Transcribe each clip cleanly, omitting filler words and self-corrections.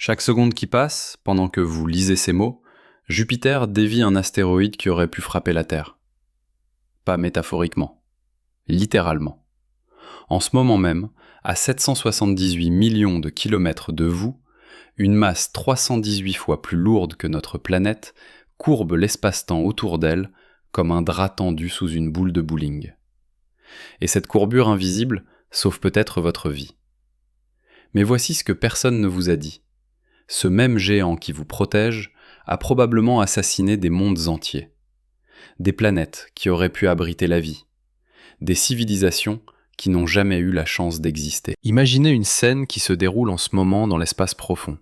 Chaque seconde qui passe, pendant que vous lisez ces mots, Jupiter dévie un astéroïde qui aurait pu frapper la Terre. Pas métaphoriquement, littéralement. En ce moment même, à 778 millions de kilomètres de vous, une masse 318 fois plus lourde que notre planète courbe l'espace-temps autour d'elle comme un drap tendu sous une boule de bowling. Et cette courbure invisible sauve peut-être votre vie. Mais voici ce que personne ne vous a dit. Ce même géant qui vous protège a probablement assassiné des mondes entiers. Des planètes qui auraient pu abriter la vie. Des civilisations qui n'ont jamais eu la chance d'exister. Imaginez une scène qui se déroule en ce moment dans l'espace profond.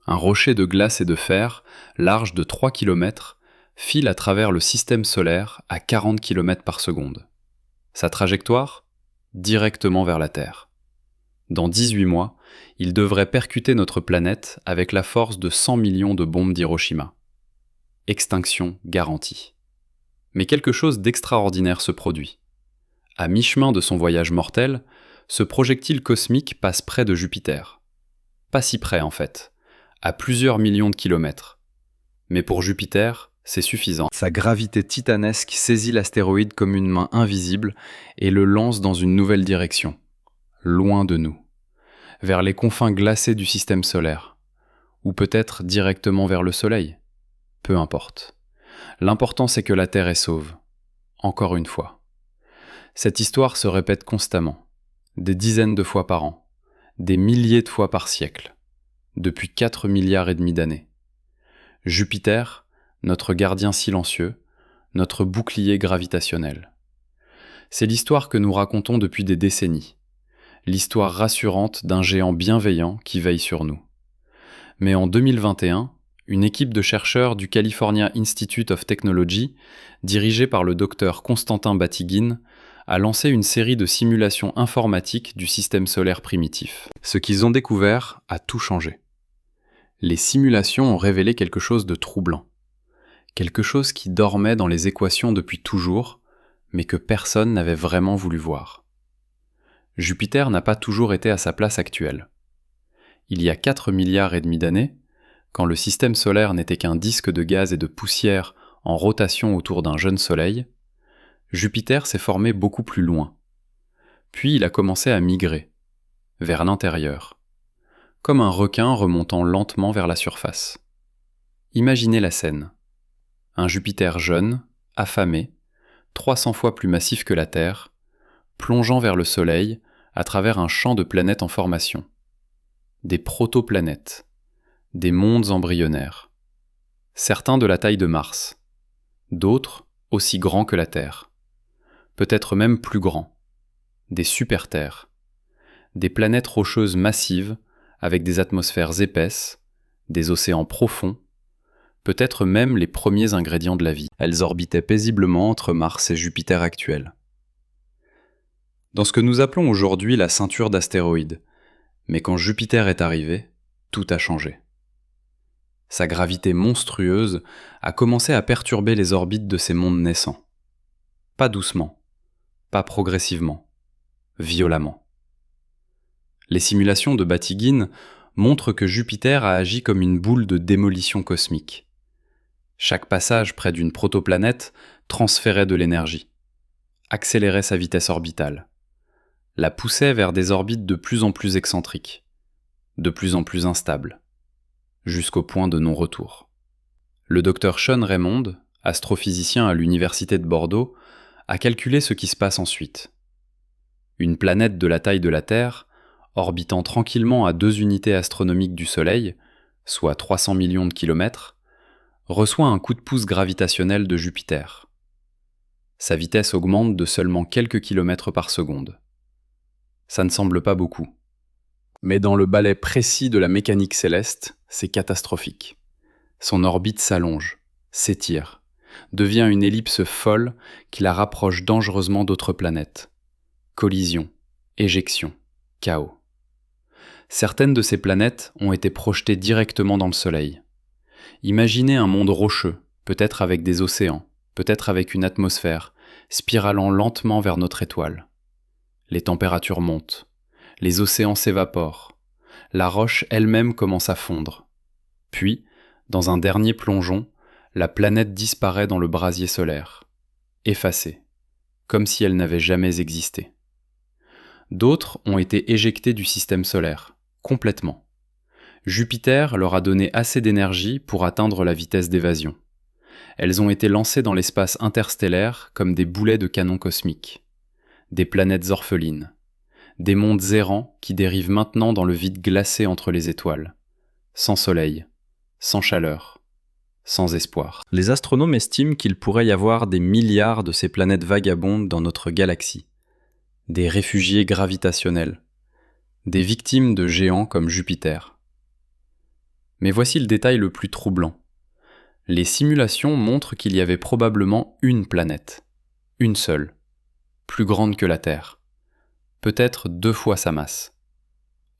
Un rocher de glace et de fer, large de 3 km, file à travers le système solaire à 40 km par seconde. Sa trajectoire ? Directement vers la Terre. Dans 18 mois, il devrait percuter notre planète avec la force de 100 millions de bombes d'Hiroshima. Extinction garantie. Mais quelque chose d'extraordinaire se produit. À mi-chemin de son voyage mortel, ce projectile cosmique passe près de Jupiter. Pas si près en fait, à plusieurs millions de kilomètres. Mais pour Jupiter, c'est suffisant. Sa gravité titanesque saisit l'astéroïde comme une main invisible et le lance dans une nouvelle direction, loin de nous, vers les confins glacés du système solaire, ou peut-être directement vers le Soleil. Peu importe. L'important c'est que la Terre est sauve. Encore une fois. Cette histoire se répète constamment, des dizaines de fois par an, des milliers de fois par siècle, depuis 4 milliards et demi d'années. Jupiter, notre gardien silencieux, notre bouclier gravitationnel. C'est l'histoire que nous racontons depuis des décennies, l'histoire rassurante d'un géant bienveillant qui veille sur nous. Mais en 2021, une équipe de chercheurs du California Institute of Technology, dirigée par le docteur Constantin Batygin, a lancé une série de simulations informatiques du système solaire primitif. Ce qu'ils ont découvert a tout changé. Les simulations ont révélé quelque chose de troublant. Quelque chose qui dormait dans les équations depuis toujours, mais que personne n'avait vraiment voulu voir. Jupiter n'a pas toujours été à sa place actuelle. Il y a 4 milliards et demi d'années, quand le système solaire n'était qu'un disque de gaz et de poussière en rotation autour d'un jeune soleil, Jupiter s'est formé beaucoup plus loin. Puis il a commencé à migrer, vers l'intérieur, comme un requin remontant lentement vers la surface. Imaginez la scène. Un Jupiter jeune, affamé, 300 fois plus massif que la Terre, plongeant vers le Soleil à travers un champ de planètes en formation. Des protoplanètes, des mondes embryonnaires. Certains de la taille de Mars, d'autres aussi grands que la Terre. Peut-être même plus grands, des super-terres, des planètes rocheuses massives avec des atmosphères épaisses, des océans profonds, peut-être même les premiers ingrédients de la vie. Elles orbitaient paisiblement entre Mars et Jupiter actuel. Dans ce que nous appelons aujourd'hui la ceinture d'astéroïdes, mais quand Jupiter est arrivé, tout a changé. Sa gravité monstrueuse a commencé à perturber les orbites de ces mondes naissants. Pas doucement. Pas progressivement, violemment. Les simulations de Batygin montrent que Jupiter a agi comme une boule de démolition cosmique. Chaque passage près d'une protoplanète transférait de l'énergie, accélérait sa vitesse orbitale, la poussait vers des orbites de plus en plus excentriques, de plus en plus instables, jusqu'au point de non-retour. Le docteur Sean Raymond, astrophysicien à l'université de Bordeaux, a calculé ce qui se passe ensuite. Une planète de la taille de la Terre, orbitant tranquillement à 2 unités astronomiques du Soleil, soit 300 millions de kilomètres, reçoit un coup de pouce gravitationnel de Jupiter. Sa vitesse augmente de seulement quelques kilomètres par seconde. Ça ne semble pas beaucoup. Mais dans le balai précis de la mécanique céleste, c'est catastrophique. Son orbite s'allonge, s'étire, devient une ellipse folle qui la rapproche dangereusement d'autres planètes. Collision, éjection, chaos. Certaines de ces planètes ont été projetées directement dans le Soleil. Imaginez un monde rocheux, peut-être avec des océans, peut-être avec une atmosphère, spiralant lentement vers notre étoile. Les températures montent, les océans s'évaporent, la roche elle-même commence à fondre. Puis, dans un dernier plongeon, la planète disparaît dans le brasier solaire, effacée, comme si elle n'avait jamais existé. D'autres ont été éjectés du système solaire, complètement. Jupiter leur a donné assez d'énergie pour atteindre la vitesse d'évasion. Elles ont été lancées dans l'espace interstellaire comme des boulets de canon cosmique, des planètes orphelines, des mondes errants qui dérivent maintenant dans le vide glacé entre les étoiles, sans soleil, sans chaleur, sans espoir. Les astronomes estiment qu'il pourrait y avoir des milliards de ces planètes vagabondes dans notre galaxie, des réfugiés gravitationnels, des victimes de géants comme Jupiter. Mais voici le détail le plus troublant. Les simulations montrent qu'il y avait probablement une planète, une seule, plus grande que la Terre, peut-être 2 fois sa masse,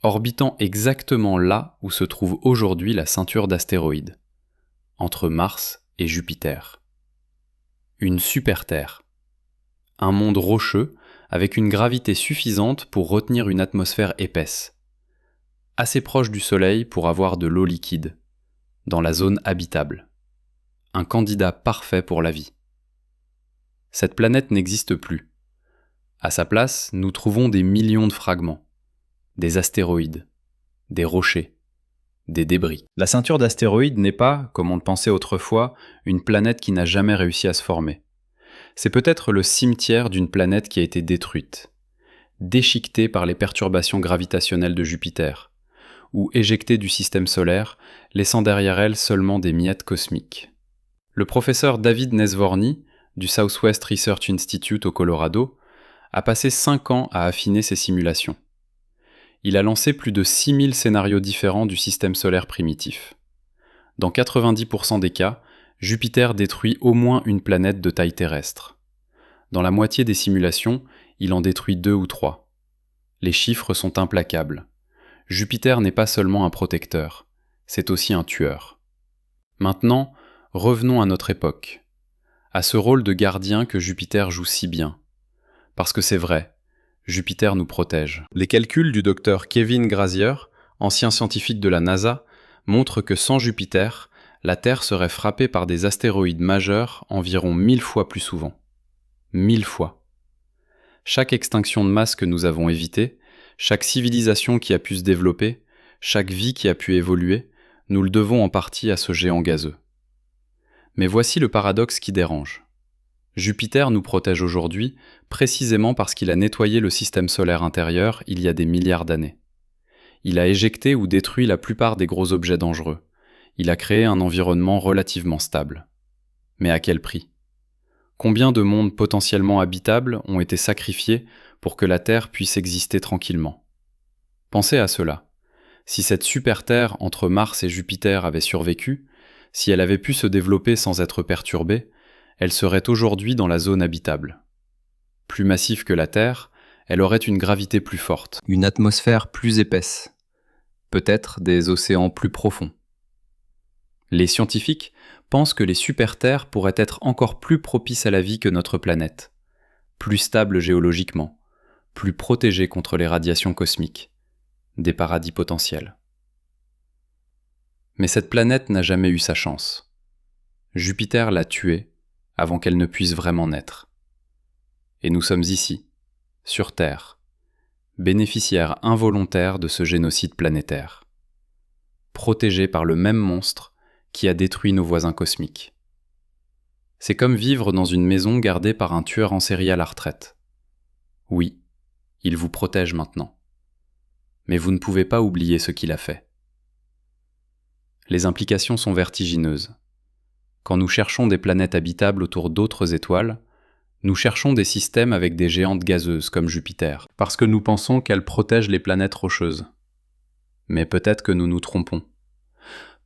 orbitant exactement là où se trouve aujourd'hui la ceinture d'astéroïdes, entre Mars et Jupiter. Une super-Terre, un monde rocheux avec une gravité suffisante pour retenir une atmosphère épaisse, assez proche du Soleil pour avoir de l'eau liquide, dans la zone habitable. Un candidat parfait pour la vie. Cette planète n'existe plus. À sa place, nous trouvons des millions de fragments, des astéroïdes, des rochers, des débris. La ceinture d'astéroïdes n'est pas, comme on le pensait autrefois, une planète qui n'a jamais réussi à se former. C'est peut-être le cimetière d'une planète qui a été détruite, déchiquetée par les perturbations gravitationnelles de Jupiter, ou éjectée du système solaire, laissant derrière elle seulement des miettes cosmiques. Le professeur David Nesvorny, du Southwest Research Institute au Colorado, a passé 5 ans à affiner ses simulations. Il a lancé plus de 6000 scénarios différents du système solaire primitif. Dans 90% des cas, Jupiter détruit au moins une planète de taille terrestre. Dans la moitié des simulations, il en détruit 2 ou 3. Les chiffres sont implacables. Jupiter n'est pas seulement un protecteur, c'est aussi un tueur. Maintenant, revenons à notre époque, à ce rôle de gardien que Jupiter joue si bien. Parce que c'est vrai, Jupiter nous protège. Les calculs du docteur Kevin Grazier, ancien scientifique de la NASA, montrent que sans Jupiter, la Terre serait frappée par des astéroïdes majeurs environ 1000 fois plus souvent. 1000 fois. Chaque extinction de masse que nous avons évitée, chaque civilisation qui a pu se développer, chaque vie qui a pu évoluer, nous le devons en partie à ce géant gazeux. Mais voici le paradoxe qui dérange. Jupiter nous protège aujourd'hui précisément parce qu'il a nettoyé le système solaire intérieur il y a des milliards d'années. Il a éjecté ou détruit la plupart des gros objets dangereux. Il a créé un environnement relativement stable. Mais à quel prix ? Combien de mondes potentiellement habitables ont été sacrifiés pour que la Terre puisse exister tranquillement ? Pensez à cela. Si cette super-Terre entre Mars et Jupiter avait survécu, si elle avait pu se développer sans être perturbée, elle serait aujourd'hui dans la zone habitable. Plus massive que la Terre, elle aurait une gravité plus forte, une atmosphère plus épaisse, peut-être des océans plus profonds. Les scientifiques pensent que les super-terres pourraient être encore plus propices à la vie que notre planète, plus stables géologiquement, plus protégées contre les radiations cosmiques, des paradis potentiels. Mais cette planète n'a jamais eu sa chance. Jupiter l'a tuée avant qu'elle ne puisse vraiment naître. Et nous sommes ici, sur Terre, bénéficiaires involontaires de ce génocide planétaire, protégés par le même monstre qui a détruit nos voisins cosmiques. C'est comme vivre dans une maison gardée par un tueur en série à la retraite. Oui, il vous protège maintenant. Mais vous ne pouvez pas oublier ce qu'il a fait. Les implications sont vertigineuses. Quand nous cherchons des planètes habitables autour d'autres étoiles, nous cherchons des systèmes avec des géantes gazeuses comme Jupiter, parce que nous pensons qu'elles protègent les planètes rocheuses. Mais peut-être que nous nous trompons.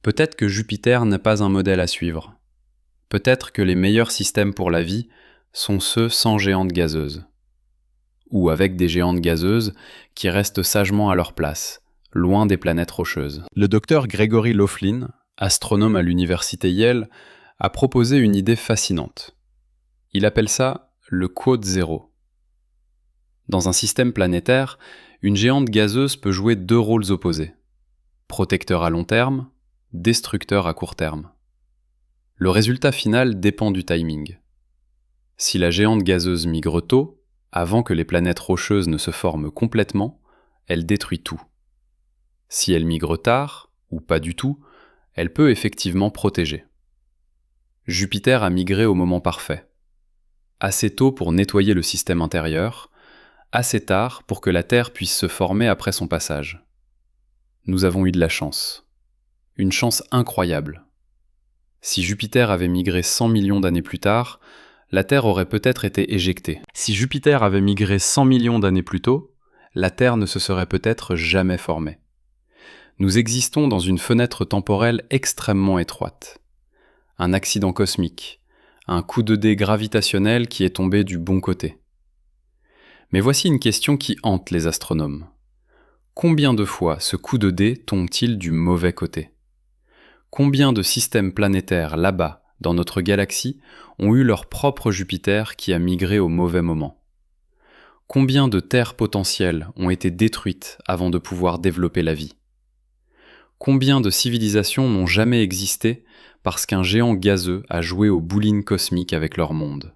Peut-être que Jupiter n'est pas un modèle à suivre. Peut-être que les meilleurs systèmes pour la vie sont ceux sans géantes gazeuses. Ou avec des géantes gazeuses qui restent sagement à leur place, loin des planètes rocheuses. Le docteur Gregory Laughlin, astronome à l'université Yale, a proposé une idée fascinante. Il appelle ça le quode zéro. Dans un système planétaire, une géante gazeuse peut jouer 2 rôles opposés, protecteur à long terme, destructeur à court terme. Le résultat final dépend du timing. Si la géante gazeuse migre tôt, avant que les planètes rocheuses ne se forment complètement, elle détruit tout. Si elle migre tard, ou pas du tout, elle peut effectivement protéger. Jupiter a migré au moment parfait. Assez tôt pour nettoyer le système intérieur, assez tard pour que la Terre puisse se former après son passage. Nous avons eu de la chance. Une chance incroyable. Si Jupiter avait migré 100 millions d'années plus tard, la Terre aurait peut-être été éjectée. Si Jupiter avait migré 100 millions d'années plus tôt, la Terre ne se serait peut-être jamais formée. Nous existons dans une fenêtre temporelle extrêmement étroite. Un accident cosmique, un coup de dé gravitationnel qui est tombé du bon côté. Mais voici une question qui hante les astronomes. Combien de fois ce coup de dé tombe-t-il du mauvais côté ? Combien de systèmes planétaires là-bas, dans notre galaxie, ont eu leur propre Jupiter qui a migré au mauvais moment ? Combien de terres potentielles ont été détruites avant de pouvoir développer la vie ? Combien de civilisations n'ont jamais existé parce qu'un géant gazeux a joué aux boulines cosmiques avec leur monde ?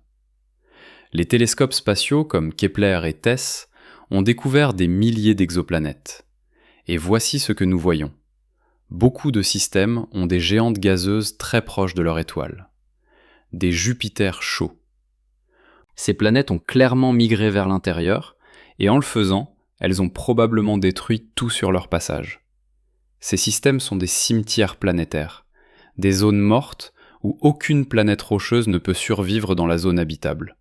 Les télescopes spatiaux comme Kepler et TESS ont découvert des milliers d'exoplanètes. Et voici ce que nous voyons. Beaucoup de systèmes ont des géantes gazeuses très proches de leur étoile. Des Jupiters chauds. Ces planètes ont clairement migré vers l'intérieur, et en le faisant, elles ont probablement détruit tout sur leur passage. Ces systèmes sont des cimetières planétaires, des zones mortes où aucune planète rocheuse ne peut survivre dans la zone habitable.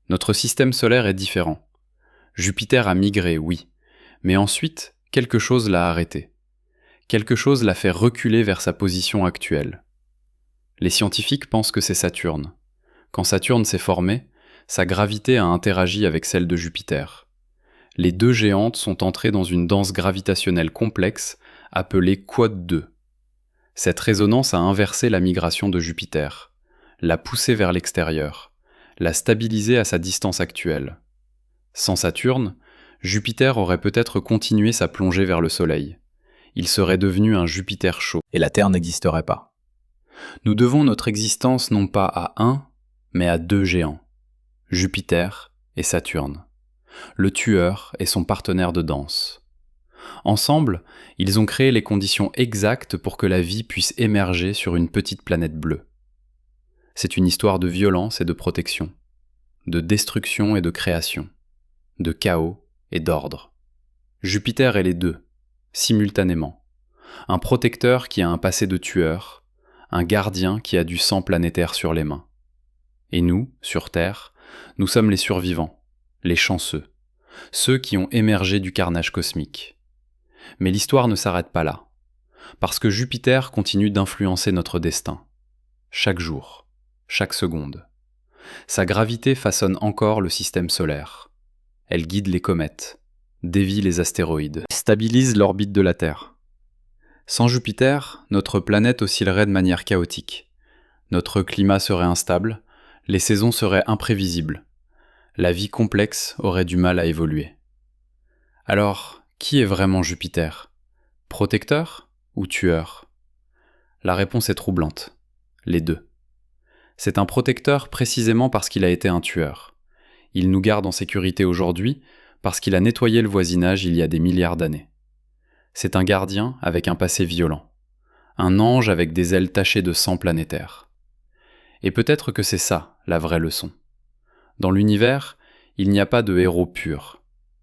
Notre système solaire est différent. Jupiter a migré, oui, mais ensuite, quelque chose l'a arrêté. Quelque chose l'a fait reculer vers sa position actuelle. Les scientifiques pensent que c'est Saturne. Quand Saturne s'est formé, sa gravité a interagi avec celle de Jupiter. Les deux géantes sont entrées dans une danse gravitationnelle complexe appelée Quad 2. Cette résonance a inversé la migration de Jupiter, l'a poussée vers l'extérieur, l'a stabilisée à sa distance actuelle. Sans Saturne, Jupiter aurait peut-être continué sa plongée vers le Soleil. Il serait devenu un Jupiter chaud, et la Terre n'existerait pas. Nous devons notre existence non pas à un, mais à deux géants, Jupiter et Saturne, le tueur et son partenaire de danse. Ensemble, ils ont créé les conditions exactes pour que la vie puisse émerger sur une petite planète bleue. C'est une histoire de violence et de protection, de destruction et de création, de chaos et d'ordre. Jupiter est les deux, simultanément. Un protecteur qui a un passé de tueur, un gardien qui a du sang planétaire sur les mains. Et nous, sur Terre, nous sommes les survivants, les chanceux, ceux qui ont émergé du carnage cosmique. Mais l'histoire ne s'arrête pas là, parce que Jupiter continue d'influencer notre destin, chaque jour, chaque seconde. Sa gravité façonne encore le système solaire. Elle guide les comètes, dévie les astéroïdes, stabilise l'orbite de la Terre. Sans Jupiter, notre planète oscillerait de manière chaotique. Notre climat serait instable, les saisons seraient imprévisibles. La vie complexe aurait du mal à évoluer. Alors, qui est vraiment Jupiter ? Protecteur ou tueur ? La réponse est troublante. Les deux. C'est un protecteur précisément parce qu'il a été un tueur. Il nous garde en sécurité aujourd'hui parce qu'il a nettoyé le voisinage il y a des milliards d'années. C'est un gardien avec un passé violent. Un ange avec des ailes tachées de sang planétaire. Et peut-être que c'est ça, la vraie leçon. Dans l'univers, il n'y a pas de héros purs,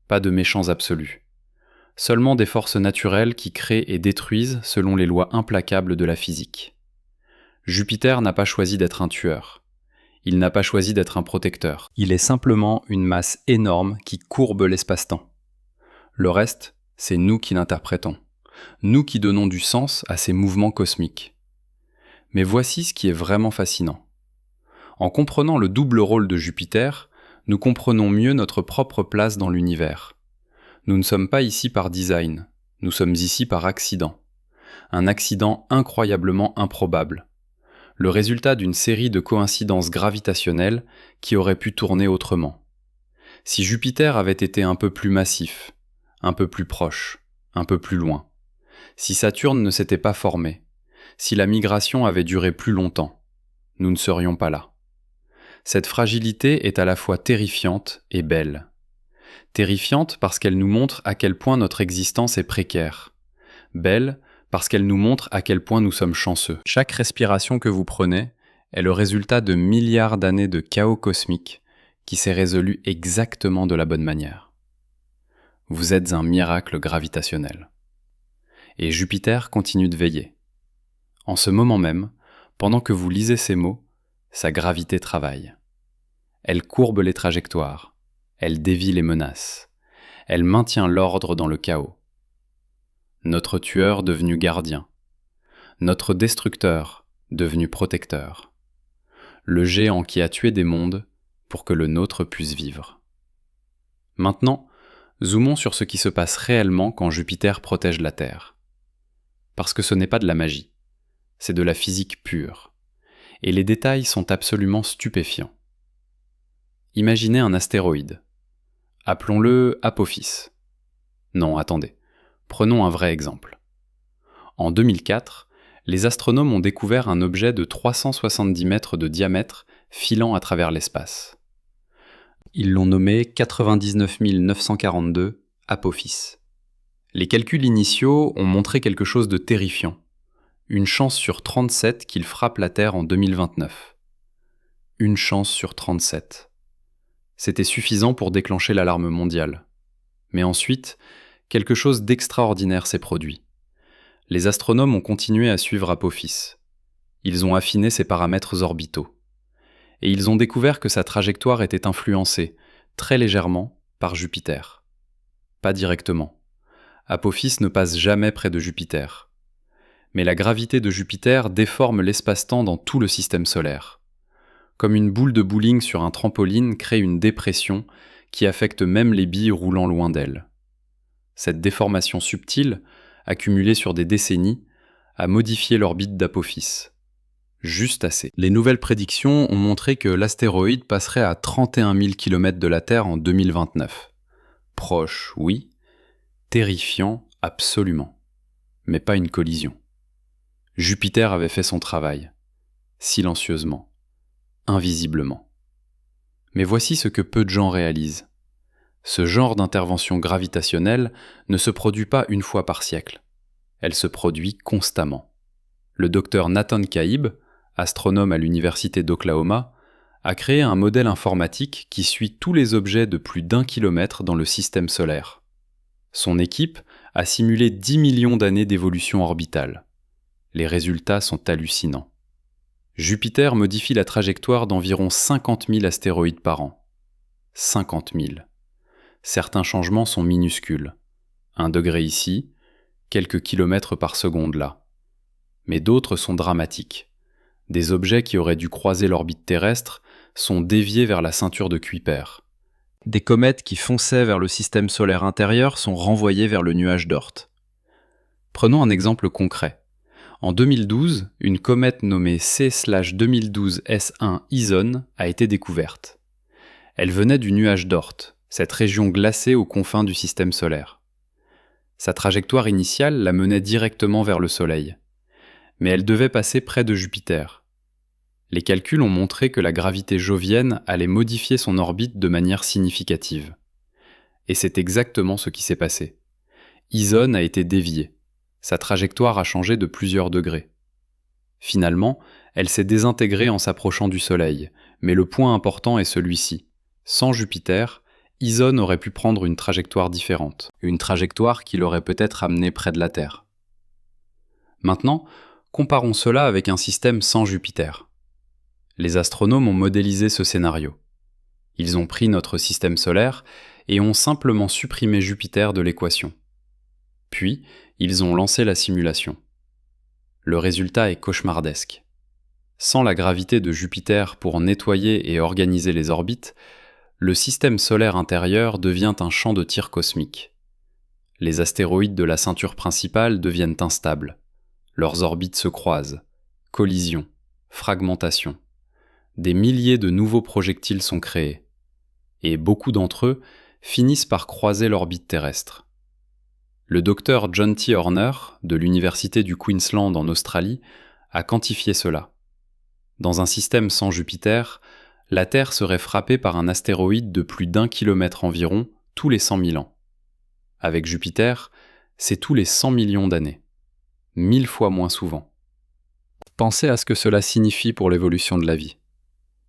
pas de méchants absolus. Seulement des forces naturelles qui créent et détruisent selon les lois implacables de la physique. Jupiter n'a pas choisi d'être un tueur. Il n'a pas choisi d'être un protecteur. Il est simplement une masse énorme qui courbe l'espace-temps. Le reste, c'est nous qui l'interprétons. Nous qui donnons du sens à ces mouvements cosmiques. Mais voici ce qui est vraiment fascinant. En comprenant le double rôle de Jupiter, nous comprenons mieux notre propre place dans l'univers. Nous ne sommes pas ici par design, nous sommes ici par accident. Un accident incroyablement improbable. Le résultat d'une série de coïncidences gravitationnelles qui auraient pu tourner autrement. Si Jupiter avait été un peu plus massif, un peu plus proche, un peu plus loin, Si Saturne ne s'était pas formé, si la migration avait duré plus longtemps, nous ne serions pas là. Cette fragilité est à la fois terrifiante et belle. Terrifiante parce qu'elle nous montre à quel point notre existence est précaire. Belle parce qu'elle nous montre à quel point nous sommes chanceux. Chaque respiration que vous prenez est le résultat de milliards d'années de chaos cosmique qui s'est résolu exactement de la bonne manière. Vous êtes un miracle gravitationnel. Et Jupiter continue de veiller. En ce moment même, pendant que vous lisez ces mots, sa gravité travaille. Elle courbe les trajectoires, elle dévie les menaces, elle maintient l'ordre dans le chaos. Notre tueur devenu gardien, notre destructeur devenu protecteur, le géant qui a tué des mondes pour que le nôtre puisse vivre. Maintenant, zoomons sur ce qui se passe réellement quand Jupiter protège la Terre. Parce que ce n'est pas de la magie, c'est de la physique pure, et les détails sont absolument stupéfiants. Imaginez un astéroïde. Appelons-le Apophis. Non, attendez. Prenons un vrai exemple. En 2004, les astronomes ont découvert un objet de 370 mètres de diamètre filant à travers l'espace. Ils l'ont nommé 99 942 Apophis. Les calculs initiaux ont montré quelque chose de terrifiant. Une chance sur 37 qu'il frappe la Terre en 2029. Une chance sur 37. C'était suffisant pour déclencher l'alarme mondiale. Mais ensuite, quelque chose d'extraordinaire s'est produit. Les astronomes ont continué à suivre Apophis. Ils ont affiné ses paramètres orbitaux. Et ils ont découvert que sa trajectoire était influencée, très légèrement, par Jupiter. Pas directement. Apophis ne passe jamais près de Jupiter. Mais la gravité de Jupiter déforme l'espace-temps dans tout le système solaire. Comme une boule de bowling sur un trampoline crée une dépression qui affecte même les billes roulant loin d'elle. Cette déformation subtile, accumulée sur des décennies, a modifié l'orbite d'Apophis. Juste assez. Les nouvelles prédictions ont montré que l'astéroïde passerait à 31 000 km de la Terre en 2029. Proche, oui. Terrifiant, absolument. Mais pas une collision. Jupiter avait fait son travail. Silencieusement. Invisiblement. Mais voici ce que peu de gens réalisent. Ce genre d'intervention gravitationnelle ne se produit pas une fois par siècle. Elle se produit constamment. Le docteur Nathan Kaib, astronome à l'université d'Oklahoma, a créé un modèle informatique qui suit tous les objets de plus d'1 kilomètre dans le système solaire. Son équipe a simulé 10 millions d'années d'évolution orbitale. Les résultats sont hallucinants. Jupiter modifie la trajectoire d'environ 50 000 astéroïdes par an. 50 000. Certains changements sont minuscules. 1 degré ici, quelques kilomètres par seconde là. Mais d'autres sont dramatiques. Des objets qui auraient dû croiser l'orbite terrestre sont déviés vers la ceinture de Kuiper. Des comètes qui fonçaient vers le système solaire intérieur sont renvoyées vers le nuage d'Oort. Prenons un exemple concret. En 2012, une comète nommée C/2012 S1 Ison a été découverte. Elle venait du nuage d'Oort, cette région glacée aux confins du système solaire. Sa trajectoire initiale la menait directement vers le Soleil. Mais elle devait passer près de Jupiter. Les calculs ont montré que la gravité jovienne allait modifier son orbite de manière significative. Et c'est exactement ce qui s'est passé. Ison a été déviée. Sa trajectoire a changé de plusieurs degrés. Finalement, elle s'est désintégrée en s'approchant du Soleil, mais le point important est celui-ci. Sans Jupiter, Ison aurait pu prendre une trajectoire différente, une trajectoire qui l'aurait peut-être amené près de la Terre. Maintenant, comparons cela avec un système sans Jupiter. Les astronomes ont modélisé ce scénario. Ils ont pris notre système solaire et ont simplement supprimé Jupiter de l'équation. Puis, ils ont lancé la simulation. Le résultat est cauchemardesque. Sans la gravité de Jupiter pour nettoyer et organiser les orbites, le système solaire intérieur devient un champ de tir cosmique. Les astéroïdes de la ceinture principale deviennent instables. Leurs orbites se croisent. Collision, fragmentation. Des milliers de nouveaux projectiles sont créés. Et beaucoup d'entre eux finissent par croiser l'orbite terrestre. Le docteur John T. Horner, de l'Université du Queensland en Australie, a quantifié cela. Dans un système sans Jupiter, la Terre serait frappée par un astéroïde de plus d'1 kilomètre environ tous les 100 000 ans. Avec Jupiter, c'est tous les 100 millions d'années. 1000 fois moins souvent. Pensez à ce que cela signifie pour l'évolution de la vie.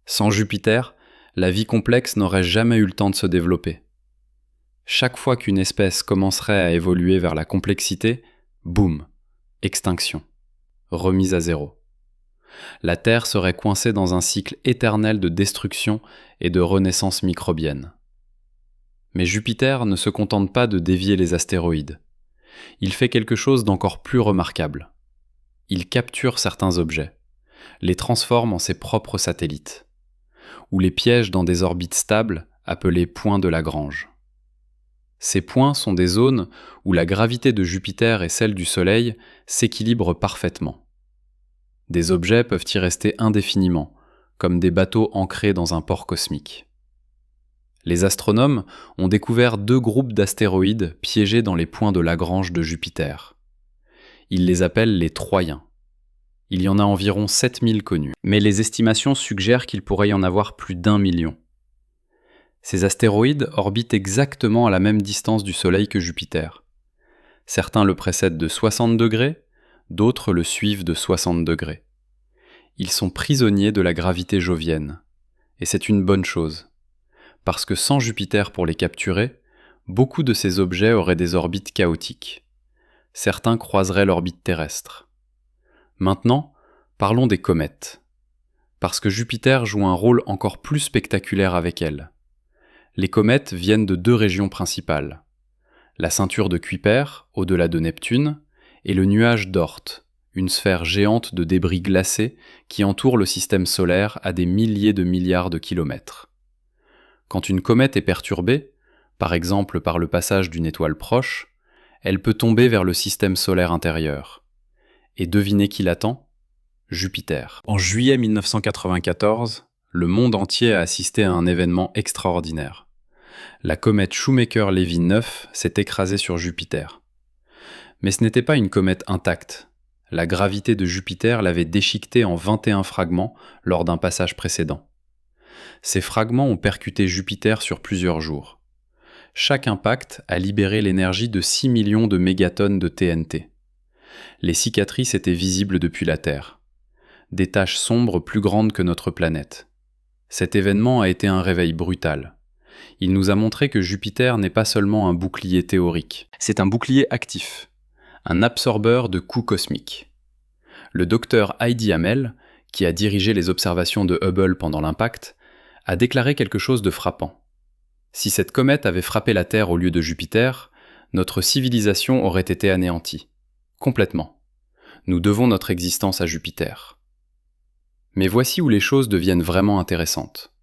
Sans Jupiter, la vie complexe n'aurait jamais eu le temps de se développer. Chaque fois qu'une espèce commencerait à évoluer vers la complexité, boum, extinction, remise à zéro. La Terre serait coincée dans un cycle éternel de destruction et de renaissance microbienne. Mais Jupiter ne se contente pas de dévier les astéroïdes. Il fait quelque chose d'encore plus remarquable. Il capture certains objets, les transforme en ses propres satellites, ou les piège dans des orbites stables appelées points de Lagrange. Ces points sont des zones où la gravité de Jupiter et celle du Soleil s'équilibrent parfaitement. Des objets peuvent y rester indéfiniment, comme des bateaux ancrés dans un port cosmique. Les astronomes ont découvert 2 groupes d'astéroïdes piégés dans les points de Lagrange de Jupiter. Ils les appellent les Troyens. Il y en a environ 7000 connus, mais les estimations suggèrent qu'il pourrait y en avoir plus d'1 million. Ces astéroïdes orbitent exactement à la même distance du Soleil que Jupiter. Certains le précèdent de 60 degrés, d'autres le suivent de 60 degrés. Ils sont prisonniers de la gravité jovienne, et c'est une bonne chose, parce que sans Jupiter pour les capturer, beaucoup de ces objets auraient des orbites chaotiques. Certains croiseraient l'orbite terrestre. Maintenant, parlons des comètes, parce que Jupiter joue un rôle encore plus spectaculaire avec elles. Les comètes viennent de 2 régions principales, la ceinture de Kuiper, au-delà de Neptune, et le nuage d'Oort, une sphère géante de débris glacés qui entoure le système solaire à des milliers de milliards de kilomètres. Quand une comète est perturbée, par exemple par le passage d'une étoile proche, elle peut tomber vers le système solaire intérieur. Et devinez qui l'attend ? Jupiter. En juillet 1994, le monde entier a assisté à un événement extraordinaire. La comète Shoemaker-Levy 9 s'est écrasée sur Jupiter. Mais ce n'était pas une comète intacte. La gravité de Jupiter l'avait déchiquetée en 21 fragments lors d'un passage précédent. Ces fragments ont percuté Jupiter sur plusieurs jours. Chaque impact a libéré l'énergie de 6 millions de mégatonnes de TNT. Les cicatrices étaient visibles depuis la Terre. Des taches sombres plus grandes que notre planète. Cet événement a été un réveil brutal. Il nous a montré que Jupiter n'est pas seulement un bouclier théorique, c'est un bouclier actif, un absorbeur de coups cosmiques. Le docteur Heidi Hammel, qui a dirigé les observations de Hubble pendant l'impact, a déclaré quelque chose de frappant. Si cette comète avait frappé la Terre au lieu de Jupiter, notre civilisation aurait été anéantie. Complètement. Nous devons notre existence à Jupiter. Mais voici où les choses deviennent vraiment intéressantes.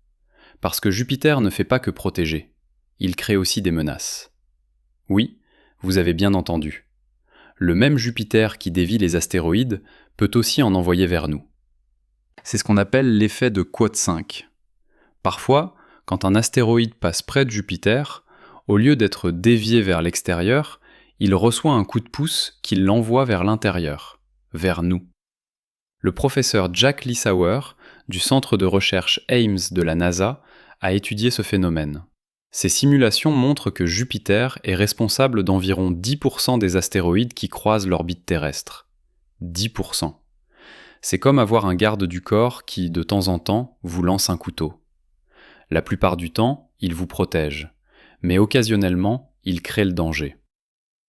Parce que Jupiter ne fait pas que protéger, il crée aussi des menaces. Oui, vous avez bien entendu. Le même Jupiter qui dévie les astéroïdes peut aussi en envoyer vers nous. C'est ce qu'on appelle l'effet de Quote 5. Parfois, quand un astéroïde passe près de Jupiter, au lieu d'être dévié vers l'extérieur, il reçoit un coup de pouce qui l'envoie vers l'intérieur, vers nous. Le professeur Jack Lissauer, du centre de recherche Ames de la NASA, a étudié ce phénomène. Ces simulations montrent que Jupiter est responsable d'environ 10% des astéroïdes qui croisent l'orbite terrestre. 10%. C'est comme avoir un garde du corps qui, de temps en temps, vous lance un couteau. La plupart du temps, il vous protège, mais occasionnellement, il crée le danger.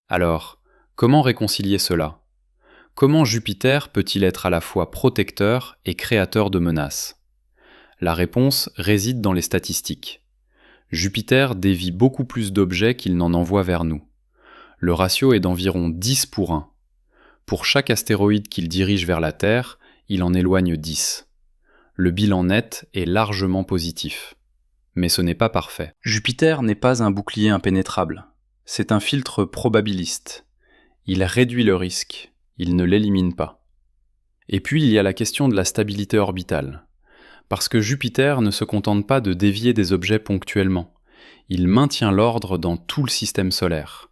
Alors, comment réconcilier cela ? Comment Jupiter peut-il être à la fois protecteur et créateur de menaces ? La réponse réside dans les statistiques. Jupiter dévie beaucoup plus d'objets qu'il n'en envoie vers nous. Le ratio est d'environ 10 pour 1. Pour chaque astéroïde qu'il dirige vers la Terre, il en éloigne 10. Le bilan net est largement positif. Mais ce n'est pas parfait. Jupiter n'est pas un bouclier impénétrable. C'est un filtre probabiliste. Il réduit le risque, il ne l'élimine pas. Et puis il y a la question de la stabilité orbitale. Parce que Jupiter ne se contente pas de dévier des objets ponctuellement. Il maintient l'ordre dans tout le système solaire.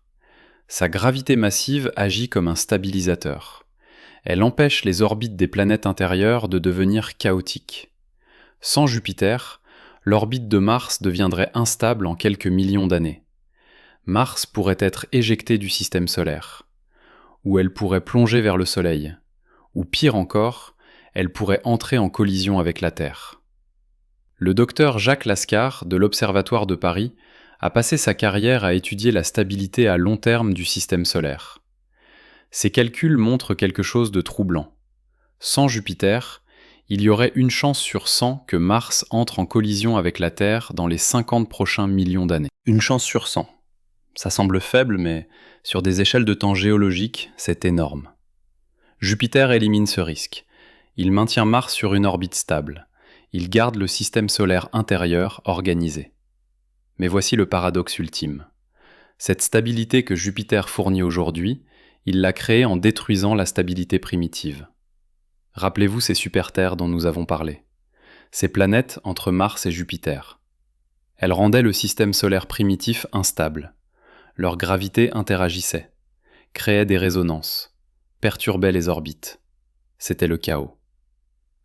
Sa gravité massive agit comme un stabilisateur. Elle empêche les orbites des planètes intérieures de devenir chaotiques. Sans Jupiter, l'orbite de Mars deviendrait instable en quelques millions d'années. Mars pourrait être éjectée du système solaire, ou elle pourrait plonger vers le Soleil, ou pire encore, elle pourrait entrer en collision avec la Terre. Le docteur Jacques Lascar, de l'Observatoire de Paris, a passé sa carrière à étudier la stabilité à long terme du système solaire. Ses calculs montrent quelque chose de troublant. Sans Jupiter, il y aurait une chance sur 100 que Mars entre en collision avec la Terre dans les 50 prochains millions d'années. Une chance sur 100. Ça semble faible, mais sur des échelles de temps géologiques, c'est énorme. Jupiter élimine ce risque. Il maintient Mars sur une orbite stable. Il garde le système solaire intérieur organisé. Mais voici le paradoxe ultime. Cette stabilité que Jupiter fournit aujourd'hui, il l'a créée en détruisant la stabilité primitive. Rappelez-vous ces super-terres dont nous avons parlé. Ces planètes entre Mars et Jupiter. Elles rendaient le système solaire primitif instable. Leur gravité interagissait, créait des résonances, perturbait les orbites. C'était le chaos.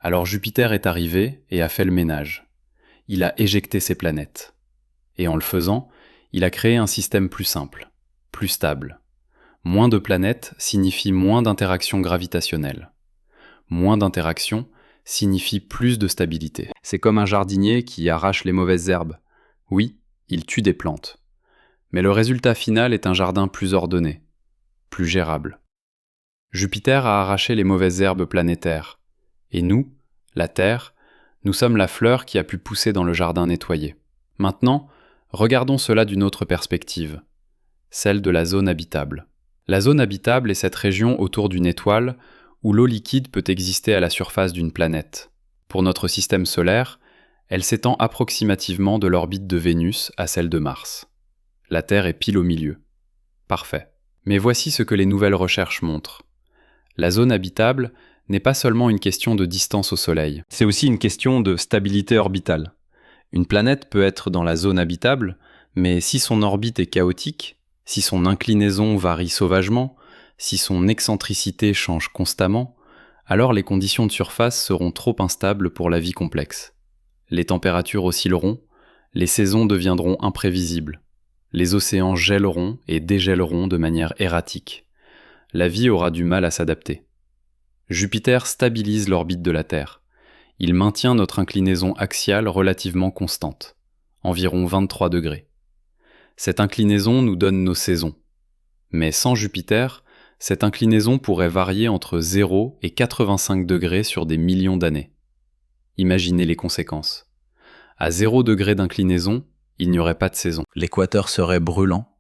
Alors Jupiter est arrivé et a fait le ménage. Il a éjecté ces planètes. Et en le faisant, il a créé un système plus simple, plus stable. Moins de planètes signifie moins d'interactions gravitationnelles. Moins d'interactions signifie plus de stabilité. C'est comme un jardinier qui arrache les mauvaises herbes. Oui, il tue des plantes. Mais le résultat final est un jardin plus ordonné, plus gérable. Jupiter a arraché les mauvaises herbes planétaires. Et nous, la Terre, nous sommes la fleur qui a pu pousser dans le jardin nettoyé. Maintenant, regardons cela d'une autre perspective, celle de la zone habitable. La zone habitable est cette région autour d'une étoile où l'eau liquide peut exister à la surface d'une planète. Pour notre système solaire, elle s'étend approximativement de l'orbite de Vénus à celle de Mars. La Terre est pile au milieu. Parfait. Mais voici ce que les nouvelles recherches montrent. La zone habitable n'est pas seulement une question de distance au Soleil. C'est aussi une question de stabilité orbitale. Une planète peut être dans la zone habitable, mais si son orbite est chaotique, si son inclinaison varie sauvagement, si son excentricité change constamment, alors les conditions de surface seront trop instables pour la vie complexe. Les températures oscilleront, les saisons deviendront imprévisibles. Les océans gèleront et dégèleront de manière erratique. La vie aura du mal à s'adapter. Jupiter stabilise l'orbite de la Terre. Il maintient notre inclinaison axiale relativement constante, environ 23 degrés. Cette inclinaison nous donne nos saisons. Mais sans Jupiter, cette inclinaison pourrait varier entre 0 et 85 degrés sur des millions d'années. Imaginez les conséquences. À 0 degré d'inclinaison, il n'y aurait pas de saison. L'équateur serait brûlant,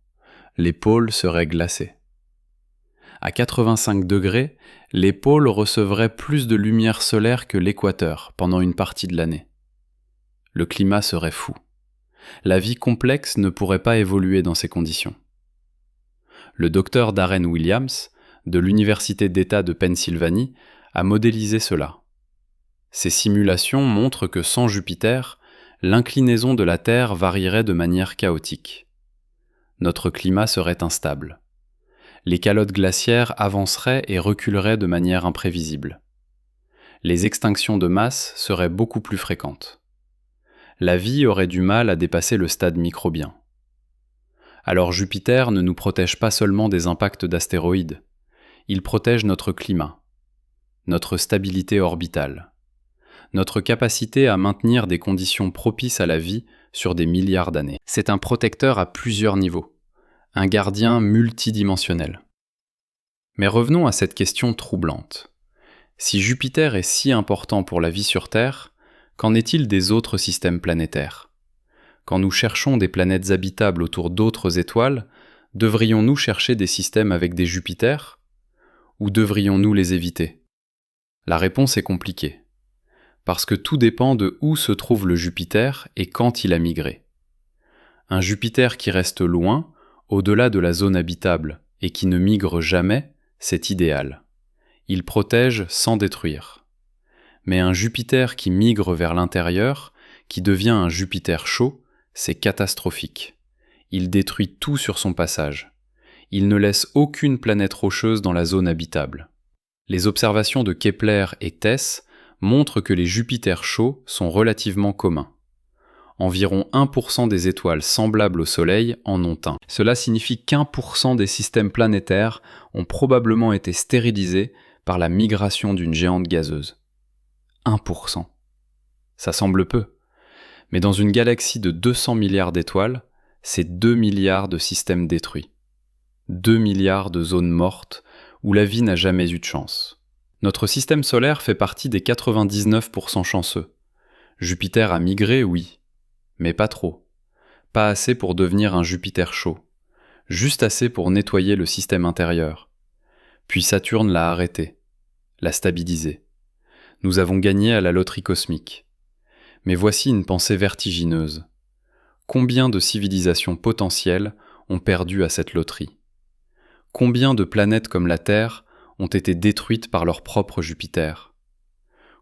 les pôles seraient glacés. À 85 degrés, les pôles recevraient plus de lumière solaire que l'équateur pendant une partie de l'année. Le climat serait fou. La vie complexe ne pourrait pas évoluer dans ces conditions. Le docteur Darren Williams, de l'Université d'État de Pennsylvanie, a modélisé cela. Ces simulations montrent que sans Jupiter, l'inclinaison de la Terre varierait de manière chaotique. Notre climat serait instable. Les calottes glaciaires avanceraient et reculeraient de manière imprévisible. Les extinctions de masse seraient beaucoup plus fréquentes. La vie aurait du mal à dépasser le stade microbien. Alors Jupiter ne nous protège pas seulement des impacts d'astéroïdes, il protège notre climat, notre stabilité orbitale, notre capacité à maintenir des conditions propices à la vie sur des milliards d'années. C'est un protecteur à plusieurs niveaux, un gardien multidimensionnel. Mais revenons à cette question troublante. Si Jupiter est si important pour la vie sur Terre, qu'en est-il des autres systèmes planétaires ? Quand nous cherchons des planètes habitables autour d'autres étoiles, devrions-nous chercher des systèmes avec des Jupiters ? Ou devrions-nous les éviter ? La réponse est compliquée. Parce que tout dépend de où se trouve le Jupiter et quand il a migré. Un Jupiter qui reste loin, au-delà de la zone habitable, et qui ne migre jamais, c'est idéal. Il protège sans détruire. Mais un Jupiter qui migre vers l'intérieur, qui devient un Jupiter chaud, c'est catastrophique. Il détruit tout sur son passage. il ne laisse aucune planète rocheuse dans la zone habitable. Les observations de Kepler et TESS montrent que les Jupiters chauds sont relativement communs. Environ 1% des étoiles semblables au Soleil en ont un. Cela signifie qu'1% des systèmes planétaires ont probablement été stérilisés par la migration d'une géante gazeuse. 1%. Ça semble peu, mais dans une galaxie de 200 milliards d'étoiles, c'est 2 milliards de systèmes détruits. 2 milliards de zones mortes où la vie n'a jamais eu de chance. Notre système solaire fait partie des 99% chanceux. Jupiter a migré, oui, mais pas trop. Pas assez pour devenir un Jupiter chaud. Juste assez pour nettoyer le système intérieur. Puis Saturne l'a arrêté, l'a stabilisé. Nous avons gagné à la loterie cosmique. Mais voici une pensée vertigineuse. Combien de civilisations potentielles ont perdu à cette loterie ? Combien de planètes comme la Terre ont été détruites par leur propre Jupiter ?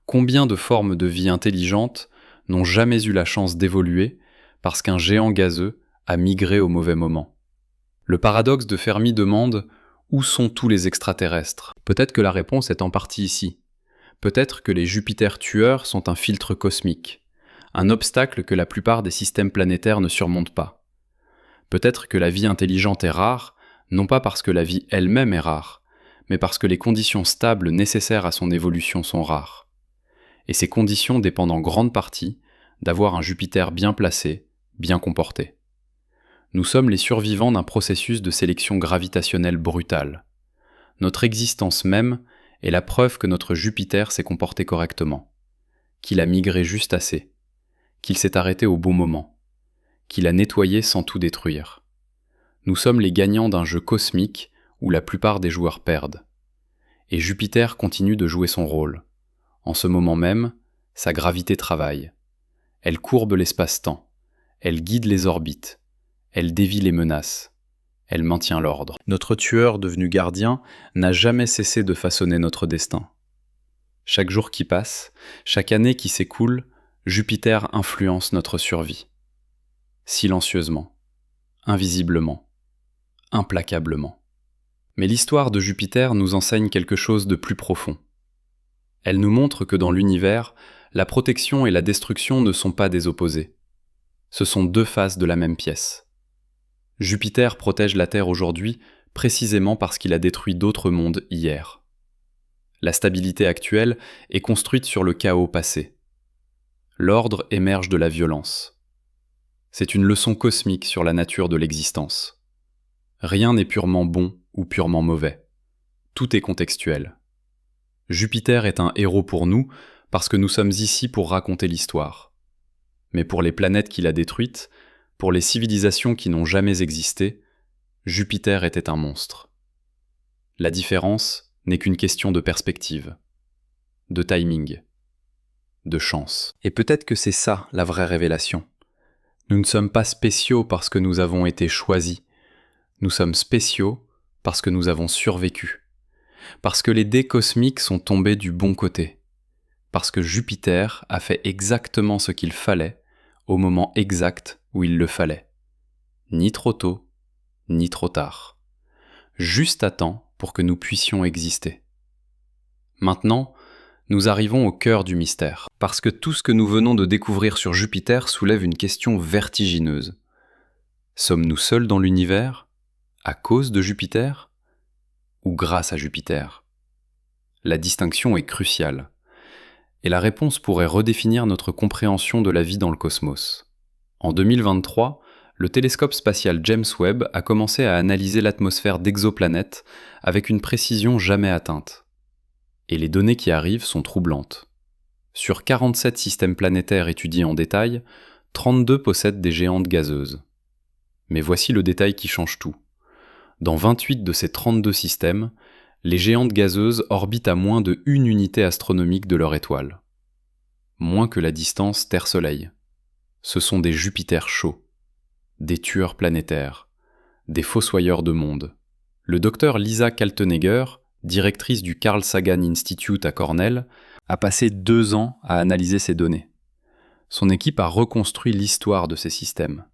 Combien de formes de vie intelligentes n'ont jamais eu la chance d'évoluer parce qu'un géant gazeux a migré au mauvais moment ? Le paradoxe de Fermi demande « Où sont tous les extraterrestres ?» Peut-être que la réponse est en partie ici. Peut-être que les Jupiters tueurs sont un filtre cosmique, un obstacle que la plupart des systèmes planétaires ne surmontent pas. Peut-être que la vie intelligente est rare, non pas parce que la vie elle-même est rare, mais parce que les conditions stables nécessaires à son évolution sont rares. Et ces conditions dépendent en grande partie d'avoir un Jupiter bien placé, bien comporté. Nous sommes les survivants d'un processus de sélection gravitationnelle brutale. Notre existence même est la preuve que notre Jupiter s'est comporté correctement, qu'il a migré juste assez, qu'il s'est arrêté au bon moment, qu'il a nettoyé sans tout détruire. Nous sommes les gagnants d'un jeu cosmique où la plupart des joueurs perdent. Et Jupiter continue de jouer son rôle. En ce moment même, sa gravité travaille. Elle courbe l'espace-temps, elle guide les orbites, elle dévie les menaces, elle maintient l'ordre. Notre tueur devenu gardien n'a jamais cessé de façonner notre destin. Chaque jour qui passe, chaque année qui s'écoule, Jupiter influence notre survie. Silencieusement, invisiblement, implacablement. Mais l'histoire de Jupiter nous enseigne quelque chose de plus profond. Elle nous montre que dans l'univers, la protection et la destruction ne sont pas des opposés. Ce sont deux faces de la même pièce. Jupiter protège la Terre aujourd'hui précisément parce qu'il a détruit d'autres mondes hier. La stabilité actuelle est construite sur le chaos passé. L'ordre émerge de la violence. C'est une leçon cosmique sur la nature de l'existence. Rien n'est purement bon ou purement mauvais. Tout est contextuel. Jupiter est un héros pour nous parce que nous sommes ici pour raconter l'histoire. Mais pour les planètes qu'il a détruites, pour les civilisations qui n'ont jamais existé, Jupiter était un monstre. La différence n'est qu'une question de perspective, de timing, de chance. Et peut-être que c'est ça la vraie révélation. Nous ne sommes pas spéciaux parce que nous avons été choisis. Nous sommes spéciaux parce que nous avons survécu. Parce que les dés cosmiques sont tombés du bon côté. Parce que Jupiter a fait exactement ce qu'il fallait au moment exact où il le fallait. Ni trop tôt, ni trop tard. Juste à temps pour que nous puissions exister. Maintenant, nous arrivons au cœur du mystère, parce que tout ce que nous venons de découvrir sur Jupiter soulève une question vertigineuse. Sommes-nous seuls dans l'univers, à cause de Jupiter, ou grâce à Jupiter ? La distinction est cruciale, et la réponse pourrait redéfinir notre compréhension de la vie dans le cosmos. En 2023, le télescope spatial James Webb a commencé à analyser l'atmosphère d'exoplanètes avec une précision jamais atteinte. Et les données qui arrivent sont troublantes. Sur 47 systèmes planétaires étudiés en détail, 32 possèdent des géantes gazeuses. Mais voici le détail qui change tout. Dans 28 de ces 32 systèmes, les géantes gazeuses orbitent à moins de 1 unité astronomique de leur étoile. Moins que la distance Terre-Soleil. Ce sont des Jupiters chauds, des tueurs planétaires, des fossoyeurs de mondes. Le docteur Lisa Kaltenegger, directrice du Carl Sagan Institute à Cornell, a passé 2 ans à analyser ces données. Son équipe a reconstruit l'histoire de ces systèmes.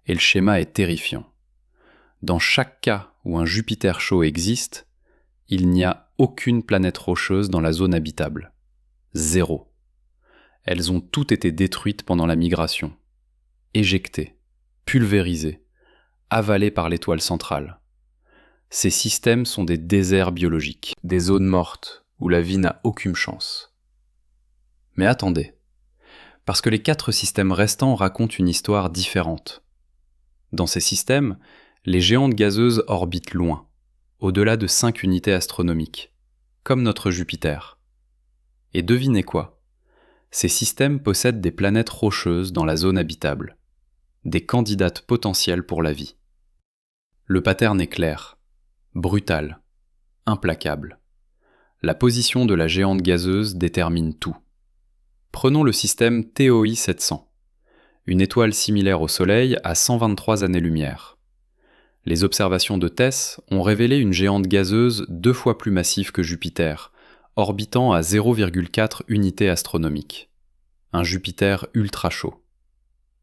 Et le schéma est terrifiant. Dans chaque cas où un Jupiter chaud existe, il n'y a aucune planète rocheuse dans la zone habitable. 0. Elles ont toutes été détruites pendant la migration, éjectées, pulvérisées, avalées par l'étoile centrale. Ces systèmes sont des déserts biologiques, des zones mortes où la vie n'a aucune chance. Mais attendez, parce que les 4 systèmes restants racontent une histoire différente. Dans ces systèmes, les géantes gazeuses orbitent loin, au-delà de 5 unités astronomiques, comme notre Jupiter. Et devinez quoi ? Ces systèmes possèdent des planètes rocheuses dans la zone habitable, des candidates potentielles pour la vie. Le pattern est clair, brutal, implacable. La position de la géante gazeuse détermine tout. Prenons le système TOI 700, une étoile similaire au Soleil à 123 années-lumière. Les observations de TESS ont révélé une géante gazeuse 2 fois plus massive que Jupiter, orbitant à 0,4 unités astronomiques. Un Jupiter ultra chaud.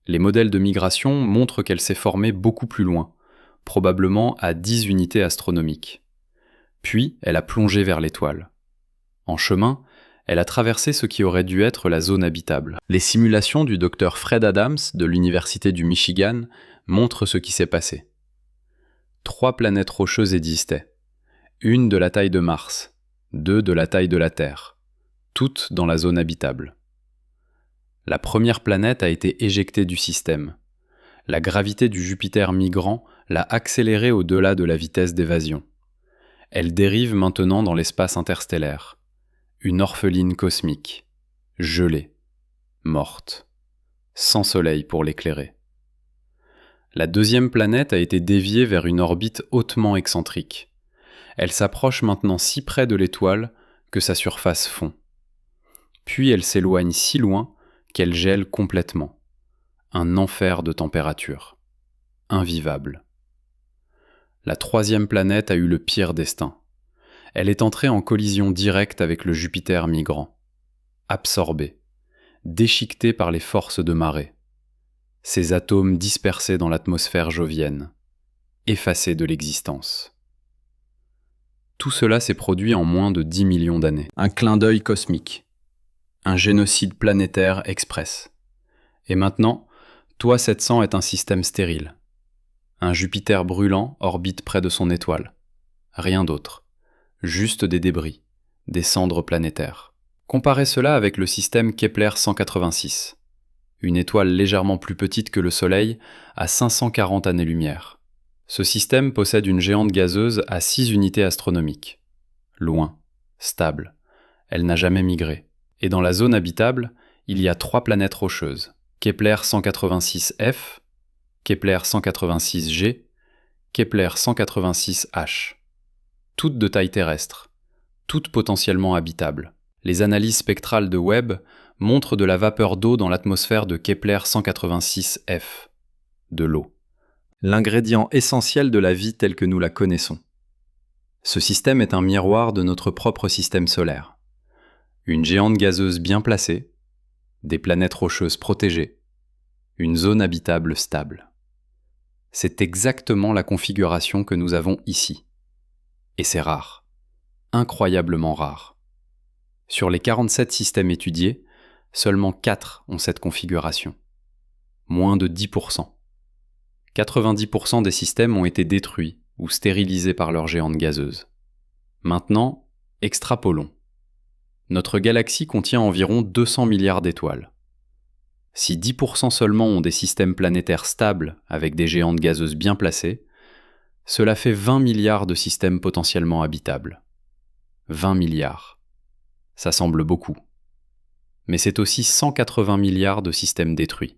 Les modèles de migration montrent qu'elle s'est formée beaucoup plus loin, probablement à 10 unités astronomiques. Puis, elle a plongé vers l'étoile. En chemin, elle a traversé ce qui aurait dû être la zone habitable. Les simulations du Dr Fred Adams de l'Université du Michigan montrent ce qui s'est passé. 3 planètes rocheuses existaient. Une de la taille de Mars, 2 de la taille de la Terre, toutes dans la zone habitable. La première planète a été éjectée du système. La gravité du Jupiter migrant l'a accélérée au-delà de la vitesse d'évasion. Elle dérive maintenant dans l'espace interstellaire. Une orpheline cosmique, gelée, morte, sans soleil pour l'éclairer. La deuxième planète a été déviée vers une orbite hautement excentrique. Elle s'approche maintenant si près de l'étoile que sa surface fond. Puis elle s'éloigne si loin qu'elle gèle complètement. Un enfer de température. Invivable. La troisième planète a eu le pire destin. Elle est entrée en collision directe avec le Jupiter migrant. Absorbée. Déchiquetée par les forces de marée. Ses atomes dispersés dans l'atmosphère jovienne. Effacés de l'existence. Tout cela s'est produit en moins de 10 millions d'années. Un clin d'œil cosmique. Un génocide planétaire express. Et maintenant, TOI 700 est un système stérile. Un Jupiter brûlant orbite près de son étoile. Rien d'autre. Juste des débris, des cendres planétaires. Comparez cela avec le système Kepler 186. Une étoile légèrement plus petite que le Soleil à 540 années-lumière. Ce système possède une géante gazeuse à 6 unités astronomiques. Loin, stable, elle n'a jamais migré. Et dans la zone habitable, il y a 3 planètes rocheuses. Kepler 186f, Kepler 186g, Kepler 186h. Toutes de taille terrestre, toutes potentiellement habitables. Les analyses spectrales de Webb montrent de la vapeur d'eau dans l'atmosphère de Kepler 186f, de l'eau. L'ingrédient essentiel de la vie telle que nous la connaissons. Ce système est un miroir de notre propre système solaire. Une géante gazeuse bien placée, des planètes rocheuses protégées, une zone habitable stable. C'est exactement la configuration que nous avons ici. Et c'est rare. Incroyablement rare. Sur les 47 systèmes étudiés, seulement 4 ont cette configuration. Moins de 10%. 90% des systèmes ont été détruits ou stérilisés par leur géante gazeuse. Maintenant, extrapolons. Notre galaxie contient environ 200 milliards d'étoiles. Si 10% seulement ont des systèmes planétaires stables avec des géantes gazeuses bien placées, cela fait 20 milliards de systèmes potentiellement habitables. 20 milliards. Ça semble beaucoup. Mais c'est aussi 180 milliards de systèmes détruits.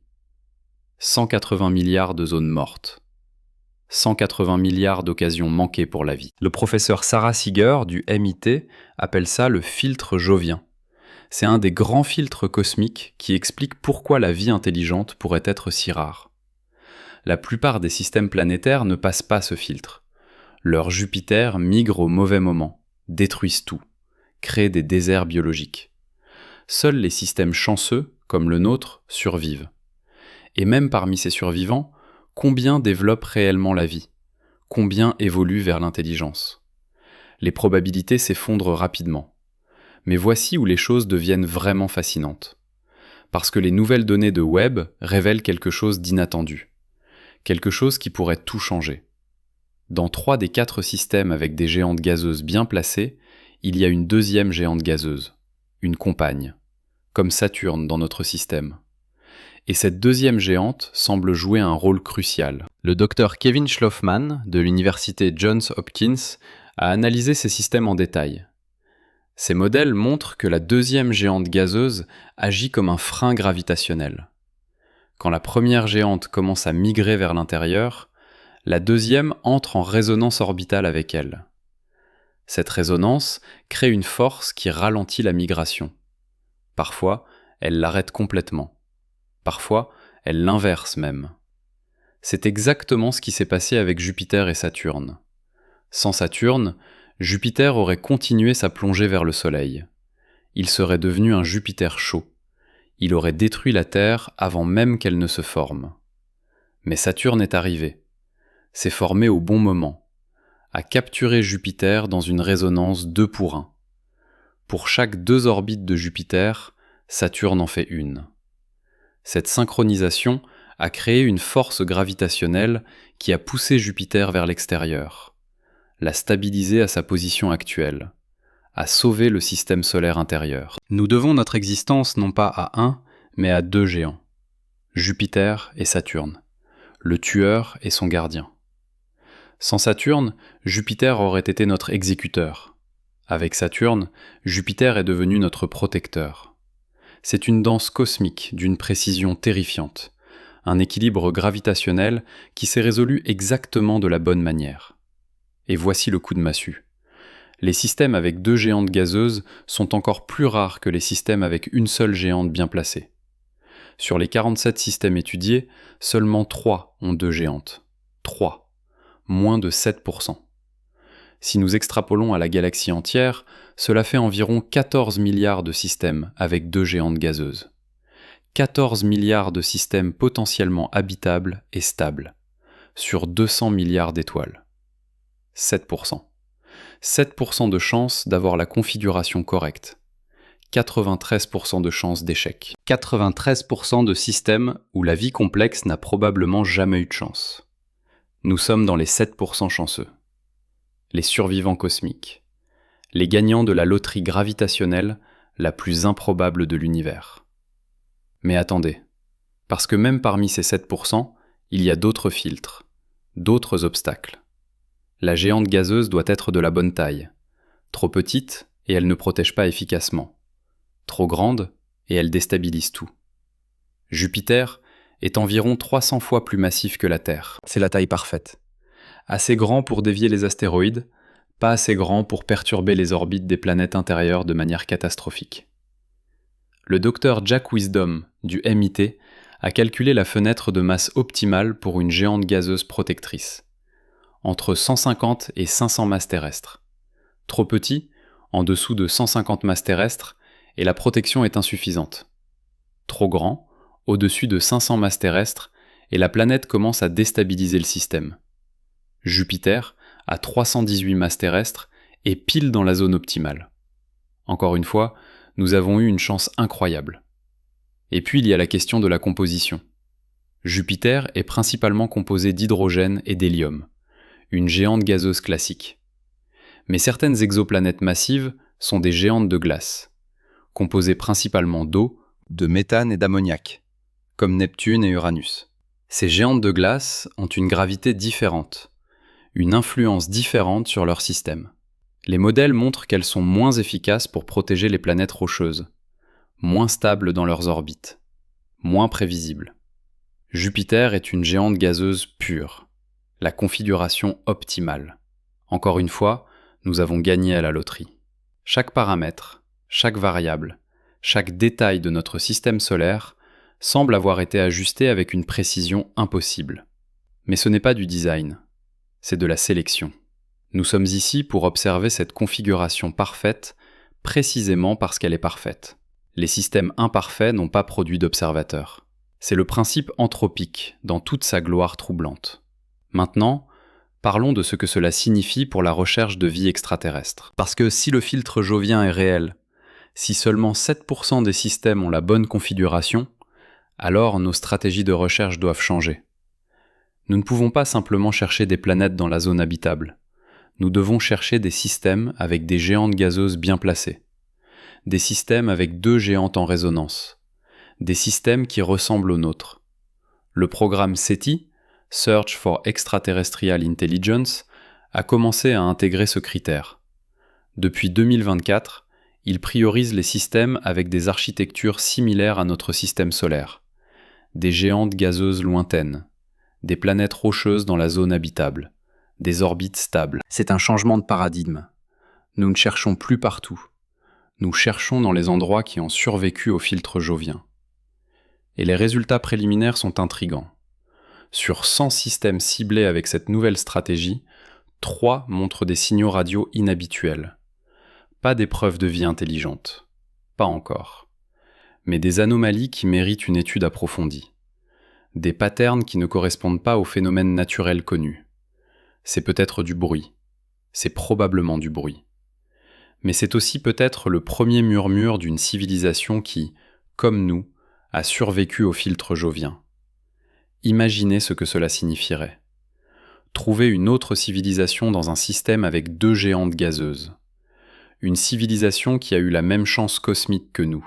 180 milliards de zones mortes. 180 milliards d'occasions manquées pour la vie. Le professeur Sarah Seeger du MIT appelle ça le filtre jovien. C'est un des grands filtres cosmiques qui explique pourquoi la vie intelligente pourrait être si rare. La plupart des systèmes planétaires ne passent pas ce filtre. Leurs Jupiter migrent au mauvais moment, détruisent tout, créent des déserts biologiques. Seuls les systèmes chanceux, comme le nôtre, survivent. Et même parmi ces survivants, combien développent réellement la vie ? combien évolue vers l'intelligence. Les probabilités s'effondrent rapidement. Mais voici où les choses deviennent vraiment fascinantes. Parce que les nouvelles données de Webb révèlent quelque chose d'inattendu. Quelque chose qui pourrait tout changer. Dans 3 des 4 systèmes avec des géantes gazeuses bien placées, il y a une deuxième géante gazeuse, une compagne, comme Saturne dans notre système. Et cette deuxième géante semble jouer un rôle crucial. Le docteur Kevin Schlofman, de l'université Johns Hopkins, a analysé ces systèmes en détail. Ces modèles montrent que la deuxième géante gazeuse agit comme un frein gravitationnel. Quand la première géante commence à migrer vers l'intérieur, la deuxième entre en résonance orbitale avec elle. Cette résonance crée une force qui ralentit la migration. Parfois, elle l'arrête complètement. Parfois, elle l'inverse même. C'est exactement ce qui s'est passé avec Jupiter et Saturne. Sans Saturne, Jupiter aurait continué sa plongée vers le Soleil. Il serait devenu un Jupiter chaud. Il aurait détruit la Terre avant même qu'elle ne se forme. Mais Saturne est arrivé. S'est formé au bon moment. A capturé Jupiter dans une résonance 2 pour 1. Pour chaque 2 orbites de Jupiter, Saturne en fait une. Cette synchronisation a créé une force gravitationnelle qui a poussé Jupiter vers l'extérieur, l'a stabilisé à sa position actuelle, a sauvé le système solaire intérieur. Nous devons notre existence non pas à un, mais à 2 géants, Jupiter et Saturne, le tueur et son gardien. Sans Saturne, Jupiter aurait été notre exécuteur. Avec Saturne, Jupiter est devenu notre protecteur. C'est une danse cosmique d'une précision terrifiante, un équilibre gravitationnel qui s'est résolu exactement de la bonne manière. Et voici le coup de massue. Les systèmes avec 2 géantes gazeuses sont encore plus rares que les systèmes avec une seule géante bien placée. Sur les 47 systèmes étudiés, seulement 3 ont 2 géantes. 3. Moins de 7%. Si nous extrapolons à la galaxie entière, cela fait environ 14 milliards de systèmes avec 2 géantes gazeuses. 14 milliards de systèmes potentiellement habitables et stables, sur 200 milliards d'étoiles. 7%. 7% de chance d'avoir la configuration correcte. 93% de chance d'échec. 93% de systèmes où la vie complexe n'a probablement jamais eu de chance. Nous sommes dans les 7% chanceux. Les survivants cosmiques. Les gagnants de la loterie gravitationnelle la plus improbable de l'univers. Mais attendez, parce que même parmi ces 7%, il y a d'autres filtres, d'autres obstacles. La géante gazeuse doit être de la bonne taille. Trop petite, et elle ne protège pas efficacement. Trop grande, et elle déstabilise tout. Jupiter est environ 300 fois plus massif que la Terre. C'est la taille parfaite. Assez grand pour dévier les astéroïdes, pas assez grand pour perturber les orbites des planètes intérieures de manière catastrophique. Le docteur Jack Wisdom, du MIT, a calculé la fenêtre de masse optimale pour une géante gazeuse protectrice. Entre 150 et 500 masses terrestres. Trop petit, en dessous de 150 masses terrestres, et la protection est insuffisante. Trop grand, au-dessus de 500 masses terrestres, et la planète commence à déstabiliser le système. Jupiter a 318 masses terrestres et pile dans la zone optimale. Encore une fois, nous avons eu une chance incroyable. Et puis il y a la question de la composition. Jupiter est principalement composé d'hydrogène et d'hélium, une géante gazeuse classique. Mais certaines exoplanètes massives sont des géantes de glace, composées principalement d'eau, de méthane et d'ammoniac, comme Neptune et Uranus. Ces géantes de glace ont une gravité différente, une influence différente sur leur système. Les modèles montrent qu'elles sont moins efficaces pour protéger les planètes rocheuses, moins stables dans leurs orbites, moins prévisibles. Jupiter est une géante gazeuse pure, la configuration optimale. Encore une fois, nous avons gagné à la loterie. Chaque paramètre, chaque variable, chaque détail de notre système solaire semble avoir été ajusté avec une précision impossible. Mais ce n'est pas du design, c'est de la sélection. Nous sommes ici pour observer cette configuration parfaite, précisément parce qu'elle est parfaite. Les systèmes imparfaits n'ont pas produit d'observateurs. C'est le principe anthropique dans toute sa gloire troublante. Maintenant, Parlons de ce que cela signifie pour la recherche de vie extraterrestre. Parce que si le filtre jovien est réel, si seulement 7% des systèmes ont la bonne configuration, alors nos stratégies de recherche doivent changer. Nous ne pouvons pas simplement chercher des planètes dans la zone habitable. Nous devons chercher des systèmes avec des géantes gazeuses bien placées. Des systèmes avec 2 géantes en résonance. Des systèmes qui ressemblent aux nôtres. Le programme SETI, Search for Extraterrestrial Intelligence, a commencé à intégrer ce critère. Depuis 2024, il priorise les systèmes avec des architectures similaires à notre système solaire. Des géantes gazeuses lointaines. Des planètes rocheuses dans la zone habitable. Des orbites stables. C'est un changement de paradigme. Nous ne cherchons plus partout. Nous cherchons dans les endroits qui ont survécu au filtre jovien. Et les résultats préliminaires sont intrigants. Sur 100 systèmes ciblés avec cette nouvelle stratégie, 3 montrent des signaux radio inhabituels. Pas des preuves de vie intelligente. Pas encore. Mais des anomalies qui méritent une étude approfondie. Des patterns qui ne correspondent pas aux phénomènes naturels connus. C'est peut-être du bruit. C'est probablement du bruit. Mais c'est aussi peut-être le premier murmure d'une civilisation qui, comme nous, a survécu au filtre jovien. Imaginez ce que cela signifierait. Trouver une autre civilisation dans un système avec 2 géantes gazeuses. Une civilisation qui a eu la même chance cosmique que nous,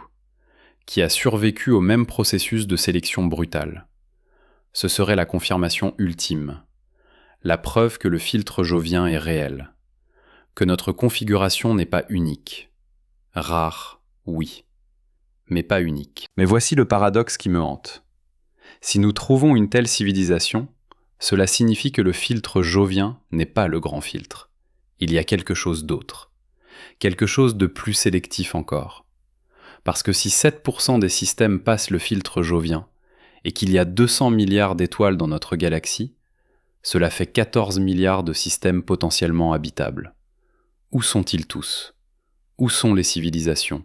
qui a survécu au même processus de sélection brutale. Ce serait la confirmation ultime. La preuve que le filtre jovien est réel. Que notre configuration n'est pas unique. Rare, oui, mais pas unique. Mais voici le paradoxe qui me hante. Si nous trouvons une telle civilisation, cela signifie que le filtre jovien n'est pas le grand filtre. Il y a quelque chose d'autre. Quelque chose de plus sélectif encore. Parce que si 7% des systèmes passent le filtre jovien, et qu'il y a 200 milliards d'étoiles dans notre galaxie, cela fait 14 milliards de systèmes potentiellement habitables. Où sont-ils tous ? Où sont les civilisations ?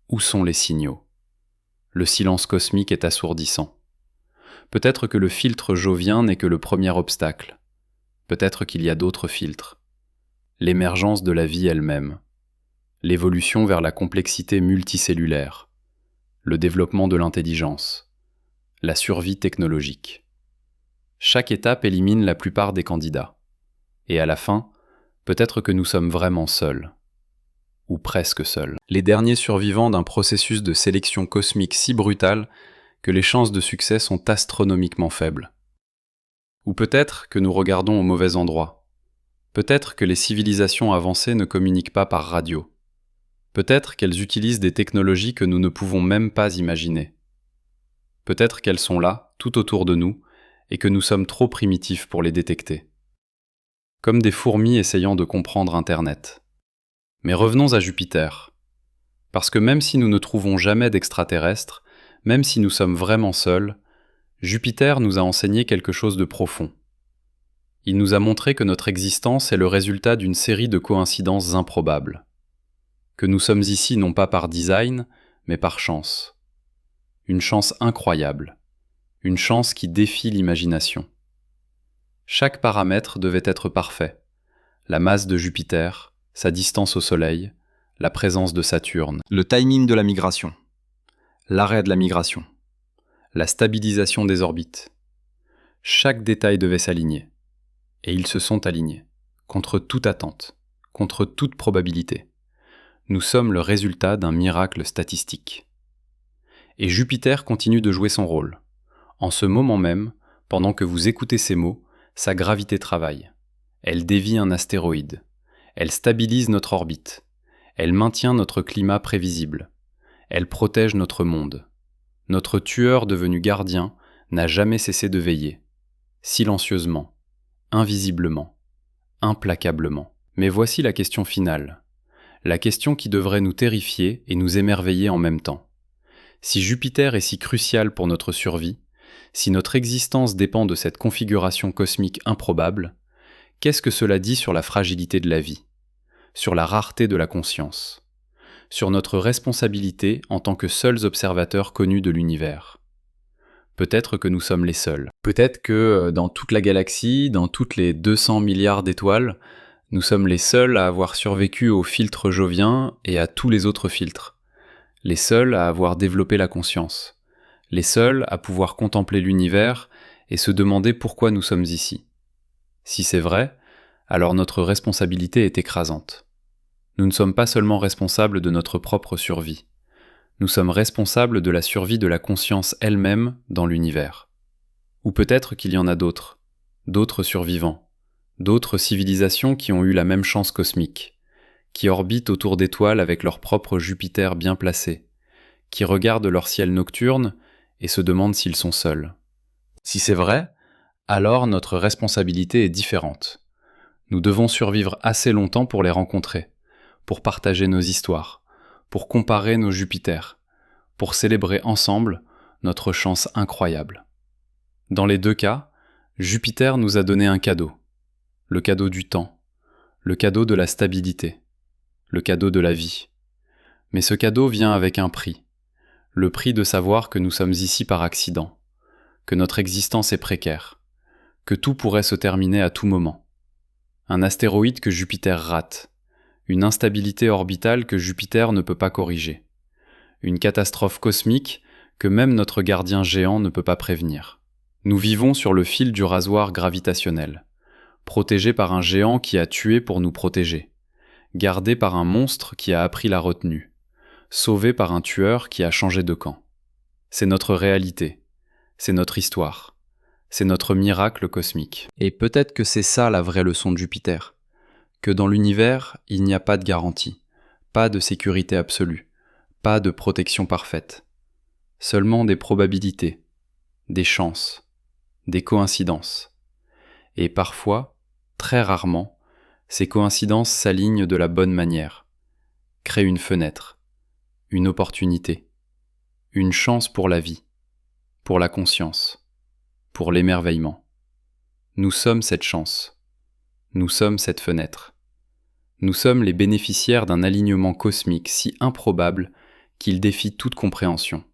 Où sont les signaux ? Le silence cosmique est assourdissant. Peut-être que le filtre jovien n'est que le premier obstacle. Peut-être qu'il y a d'autres filtres. L'émergence de la vie elle-même. L'évolution vers la complexité multicellulaire. Le développement de l'intelligence. La survie technologique. Chaque étape élimine la plupart des candidats. Et à la fin, peut-être que nous sommes vraiment seuls. Ou presque seuls. Les derniers survivants d'un processus de sélection cosmique si brutal que les chances de succès sont astronomiquement faibles. Ou peut-être que nous regardons au mauvais endroit. Peut-être que les civilisations avancées ne communiquent pas par radio. Peut-être qu'elles utilisent des technologies que nous ne pouvons même pas imaginer. Peut-être qu'elles sont là, tout autour de nous, et que nous sommes trop primitifs pour les détecter. Comme des fourmis essayant de comprendre Internet. Mais revenons à Jupiter. Parce que même si nous ne trouvons jamais d'extraterrestres, même si nous sommes vraiment seuls, Jupiter nous a enseigné quelque chose de profond. Il nous a montré que notre existence est le résultat d'une série de coïncidences improbables. Que nous sommes ici non pas par design, mais par chance. Une chance incroyable. Une chance qui défie l'imagination. Chaque paramètre devait être parfait. La masse de Jupiter, sa distance au Soleil, la présence de Saturne, le timing de la migration, l'arrêt de la migration, la stabilisation des orbites. Chaque détail devait s'aligner. Et ils se sont alignés, contre toute attente, contre toute probabilité. Nous sommes le résultat d'un miracle statistique. Et Jupiter continue de jouer son rôle. En ce moment même, pendant que vous écoutez ces mots, sa gravité travaille. Elle dévie un astéroïde. Elle stabilise notre orbite. Elle maintient notre climat prévisible. Elle protège notre monde. Notre tueur devenu gardien n'a jamais cessé de veiller. Silencieusement, invisiblement, implacablement. Mais voici la question finale. La question qui devrait nous terrifier et nous émerveiller en même temps. Si Jupiter est si crucial pour notre survie, si notre existence dépend de cette configuration cosmique improbable, qu'est-ce que cela dit sur la fragilité de la vie, sur la rareté de la conscience, sur notre responsabilité en tant que seuls observateurs connus de l'univers? Peut-être que nous sommes les seuls. Peut-être que dans toute la galaxie, dans toutes les 200 milliards d'étoiles, nous sommes les seuls à avoir survécu au filtre jovien et à tous les autres filtres. Les seuls à avoir développé la conscience. Les seuls à pouvoir contempler l'univers et se demander pourquoi nous sommes ici. Si c'est vrai, alors notre responsabilité est écrasante. Nous ne sommes pas seulement responsables de notre propre survie. Nous sommes responsables de la survie de la conscience elle-même dans l'univers. Ou peut-être qu'il y en a d'autres survivants, d'autres civilisations qui ont eu la même chance cosmique, qui orbitent autour d'étoiles avec leur propre Jupiter bien placé, qui regardent leur ciel nocturne et se demandent s'ils sont seuls. Si c'est vrai, alors notre responsabilité est différente. Nous devons survivre assez longtemps pour les rencontrer, pour partager nos histoires, pour comparer nos Jupiters, pour célébrer ensemble notre chance incroyable. Dans les deux cas, Jupiter nous a donné un cadeau, le cadeau du temps, le cadeau de la stabilité, le cadeau de la vie. Mais ce cadeau vient avec un prix, le prix de savoir que nous sommes ici par accident, que notre existence est précaire, que tout pourrait se terminer à tout moment. Un astéroïde que Jupiter rate, une instabilité orbitale que Jupiter ne peut pas corriger, une catastrophe cosmique que même notre gardien géant ne peut pas prévenir. Nous vivons sur le fil du rasoir gravitationnel, protégés par un géant qui a tué pour nous protéger, gardés par un monstre qui a appris la retenue, sauvés par un tueur qui a changé de camp. C'est notre réalité, c'est notre histoire, c'est notre miracle cosmique. Et peut-être que c'est ça la vraie leçon de Jupiter, que dans l'univers, il n'y a pas de garantie, pas de sécurité absolue, pas de protection parfaite, seulement des probabilités, des chances, des coïncidences. Et parfois, très rarement, ces coïncidences s'alignent de la bonne manière, créent une fenêtre, une opportunité, une chance pour la vie, pour la conscience, pour l'émerveillement. Nous sommes cette chance, nous sommes cette fenêtre. Nous sommes les bénéficiaires d'un alignement cosmique si improbable qu'il défie toute compréhension.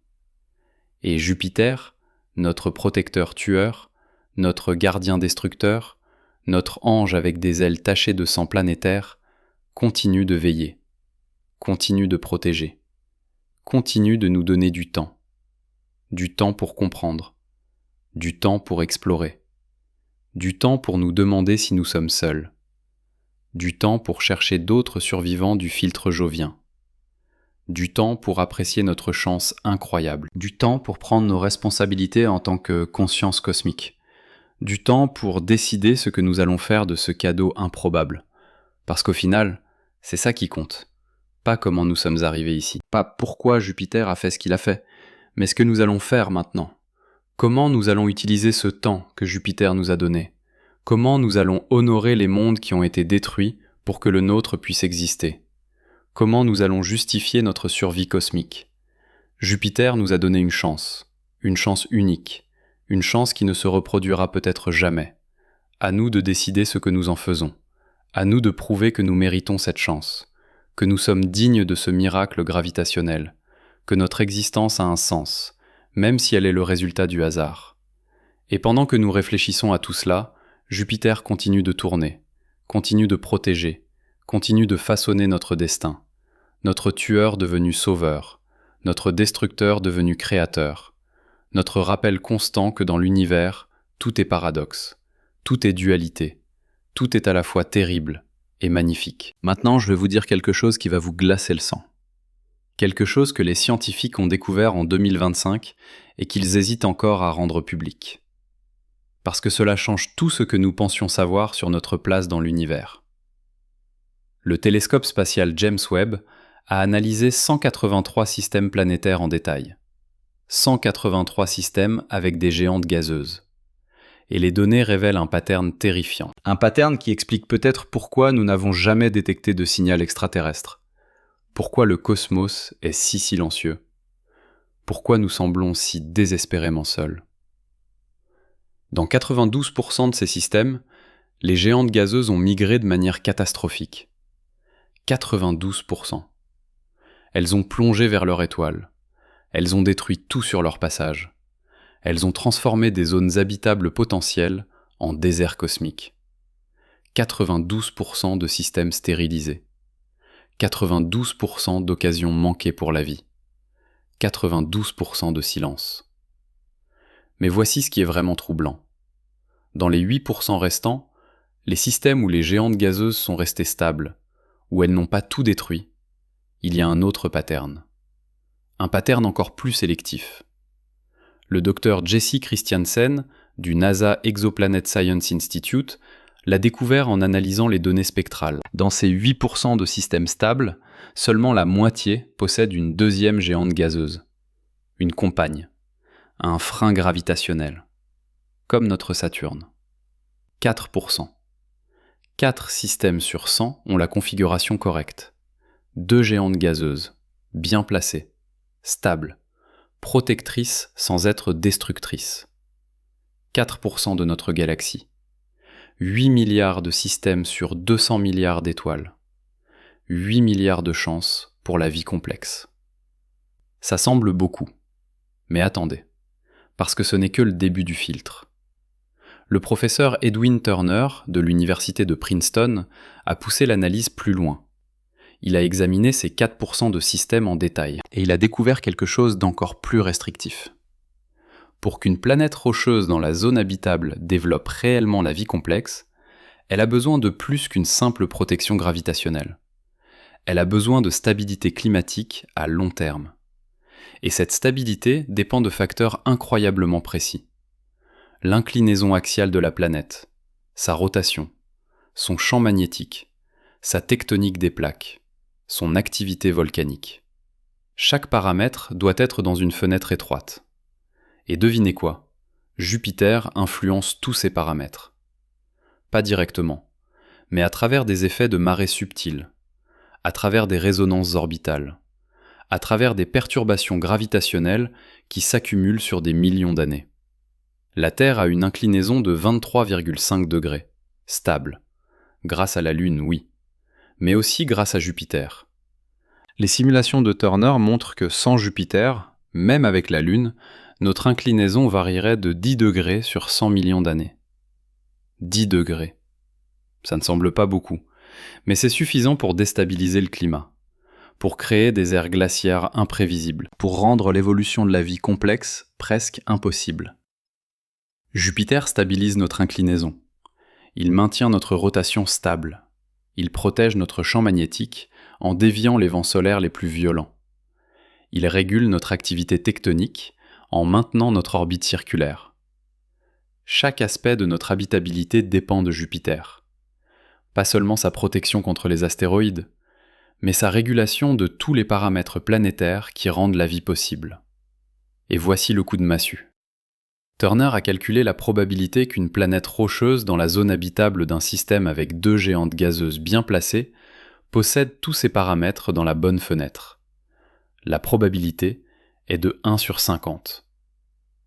Et Jupiter, notre protecteur tueur, notre gardien destructeur, notre ange avec des ailes tachées de sang planétaire, continue de veiller, continue de protéger, continue de nous donner du temps pour comprendre, du temps pour explorer, du temps pour nous demander si nous sommes seuls, du temps pour chercher d'autres survivants du filtre jovien, du temps pour apprécier notre chance incroyable, du temps pour prendre nos responsabilités en tant que conscience cosmique, du temps pour décider ce que nous allons faire de ce cadeau improbable. Parce qu'au final, c'est ça qui compte, pas comment nous sommes arrivés ici, pas pourquoi Jupiter a fait ce qu'il a fait, mais ce que nous allons faire maintenant. Comment nous allons utiliser ce temps que Jupiter nous a donné? Comment nous allons honorer les mondes qui ont été détruits pour que le nôtre puisse exister? Comment nous allons justifier notre survie cosmique? Jupiter nous a donné une chance unique, une chance qui ne se reproduira peut-être jamais. À nous de décider ce que nous en faisons, à nous de prouver que nous méritons cette chance, que nous sommes dignes de ce miracle gravitationnel, que notre existence a un sens, même si elle est le résultat du hasard. Et pendant que nous réfléchissons à tout cela, Jupiter continue de tourner, continue de protéger, continue de façonner notre destin, notre tueur devenu sauveur, notre destructeur devenu créateur, notre rappel constant que dans l'univers, tout est paradoxe, tout est dualité, tout est à la fois terrible et magnifique. Maintenant, je vais vous dire quelque chose qui va vous glacer le sang. Quelque chose que les scientifiques ont découvert en 2025 et qu'ils hésitent encore à rendre public. Parce que cela change tout ce que nous pensions savoir sur notre place dans l'univers. Le télescope spatial James Webb a analysé 183 systèmes planétaires en détail. 183 systèmes avec des géantes gazeuses. Et les données révèlent un pattern terrifiant. Un pattern qui explique peut-être pourquoi nous n'avons jamais détecté de signal extraterrestre. Pourquoi le cosmos est si silencieux. Pourquoi nous semblons si désespérément seuls. Dans 92% de ces systèmes, les géantes gazeuses ont migré de manière catastrophique. 92%. Elles ont plongé vers leur étoile. Elles ont détruit tout sur leur passage. Elles ont transformé des zones habitables potentielles en déserts cosmiques. 92% de systèmes stérilisés. 92% d'occasions manquées pour la vie. 92% de silence. Mais voici ce qui est vraiment troublant. Dans les 8% restants, les systèmes où les géantes gazeuses sont restées stables, où elles n'ont pas tout détruit, il y a un autre pattern. Un pattern encore plus sélectif. Le docteur Jesse Christiansen, du NASA Exoplanet Science Institute, l'a découvert en analysant les données spectrales. Dans ces 8% de systèmes stables, seulement la moitié possède une deuxième géante gazeuse. Une compagne. Un frein gravitationnel. Comme notre Saturne. 4%. 4 systèmes sur 100 ont la configuration correcte. 2 géantes gazeuses, bien placées, stables, protectrices sans être destructrices. 4% de notre galaxie. 8 milliards de systèmes sur 200 milliards d'étoiles. 8 milliards de chances pour la vie complexe. Ça semble beaucoup. Mais attendez, parce que ce n'est que le début du filtre. Le professeur Edwin Turner, de l'université de Princeton, a poussé l'analyse plus loin. Il a examiné ces 4% de systèmes en détail, et il a découvert quelque chose d'encore plus restrictif. Pour qu'une planète rocheuse dans la zone habitable développe réellement la vie complexe, elle a besoin de plus qu'une simple protection gravitationnelle. Elle a besoin de stabilité climatique à long terme. Et cette stabilité dépend de facteurs incroyablement précis. L'inclinaison axiale de la planète, sa rotation, son champ magnétique, sa tectonique des plaques, son activité volcanique. Chaque paramètre doit être dans une fenêtre étroite. Et devinez quoi ? Jupiter influence tous ces paramètres. Pas directement, mais à travers des effets de marée subtile, à travers des résonances orbitales, à travers des perturbations gravitationnelles qui s'accumulent sur des millions d'années. La Terre a une inclinaison de 23,5 degrés, stable, grâce à la Lune, oui, mais aussi grâce à Jupiter. Les simulations de Turner montrent que sans Jupiter, même avec la Lune, notre inclinaison varierait de 10 degrés sur 100 millions d'années. 10 degrés. Ça ne semble pas beaucoup, mais c'est suffisant pour déstabiliser le climat, pour créer des ères glaciaires imprévisibles, pour rendre l'évolution de la vie complexe presque impossible. Jupiter stabilise notre inclinaison. Il maintient notre rotation stable. Il protège notre champ magnétique en déviant les vents solaires les plus violents. Il régule notre activité tectonique en maintenant notre orbite circulaire. Chaque aspect de notre habitabilité dépend de Jupiter. Pas seulement sa protection contre les astéroïdes, mais sa régulation de tous les paramètres planétaires qui rendent la vie possible. Et voici le coup de massue. Turner a calculé la probabilité qu'une planète rocheuse dans la zone habitable d'un système avec 2 géantes gazeuses bien placées possède tous ces paramètres dans la bonne fenêtre. La probabilité est de 1 sur 50.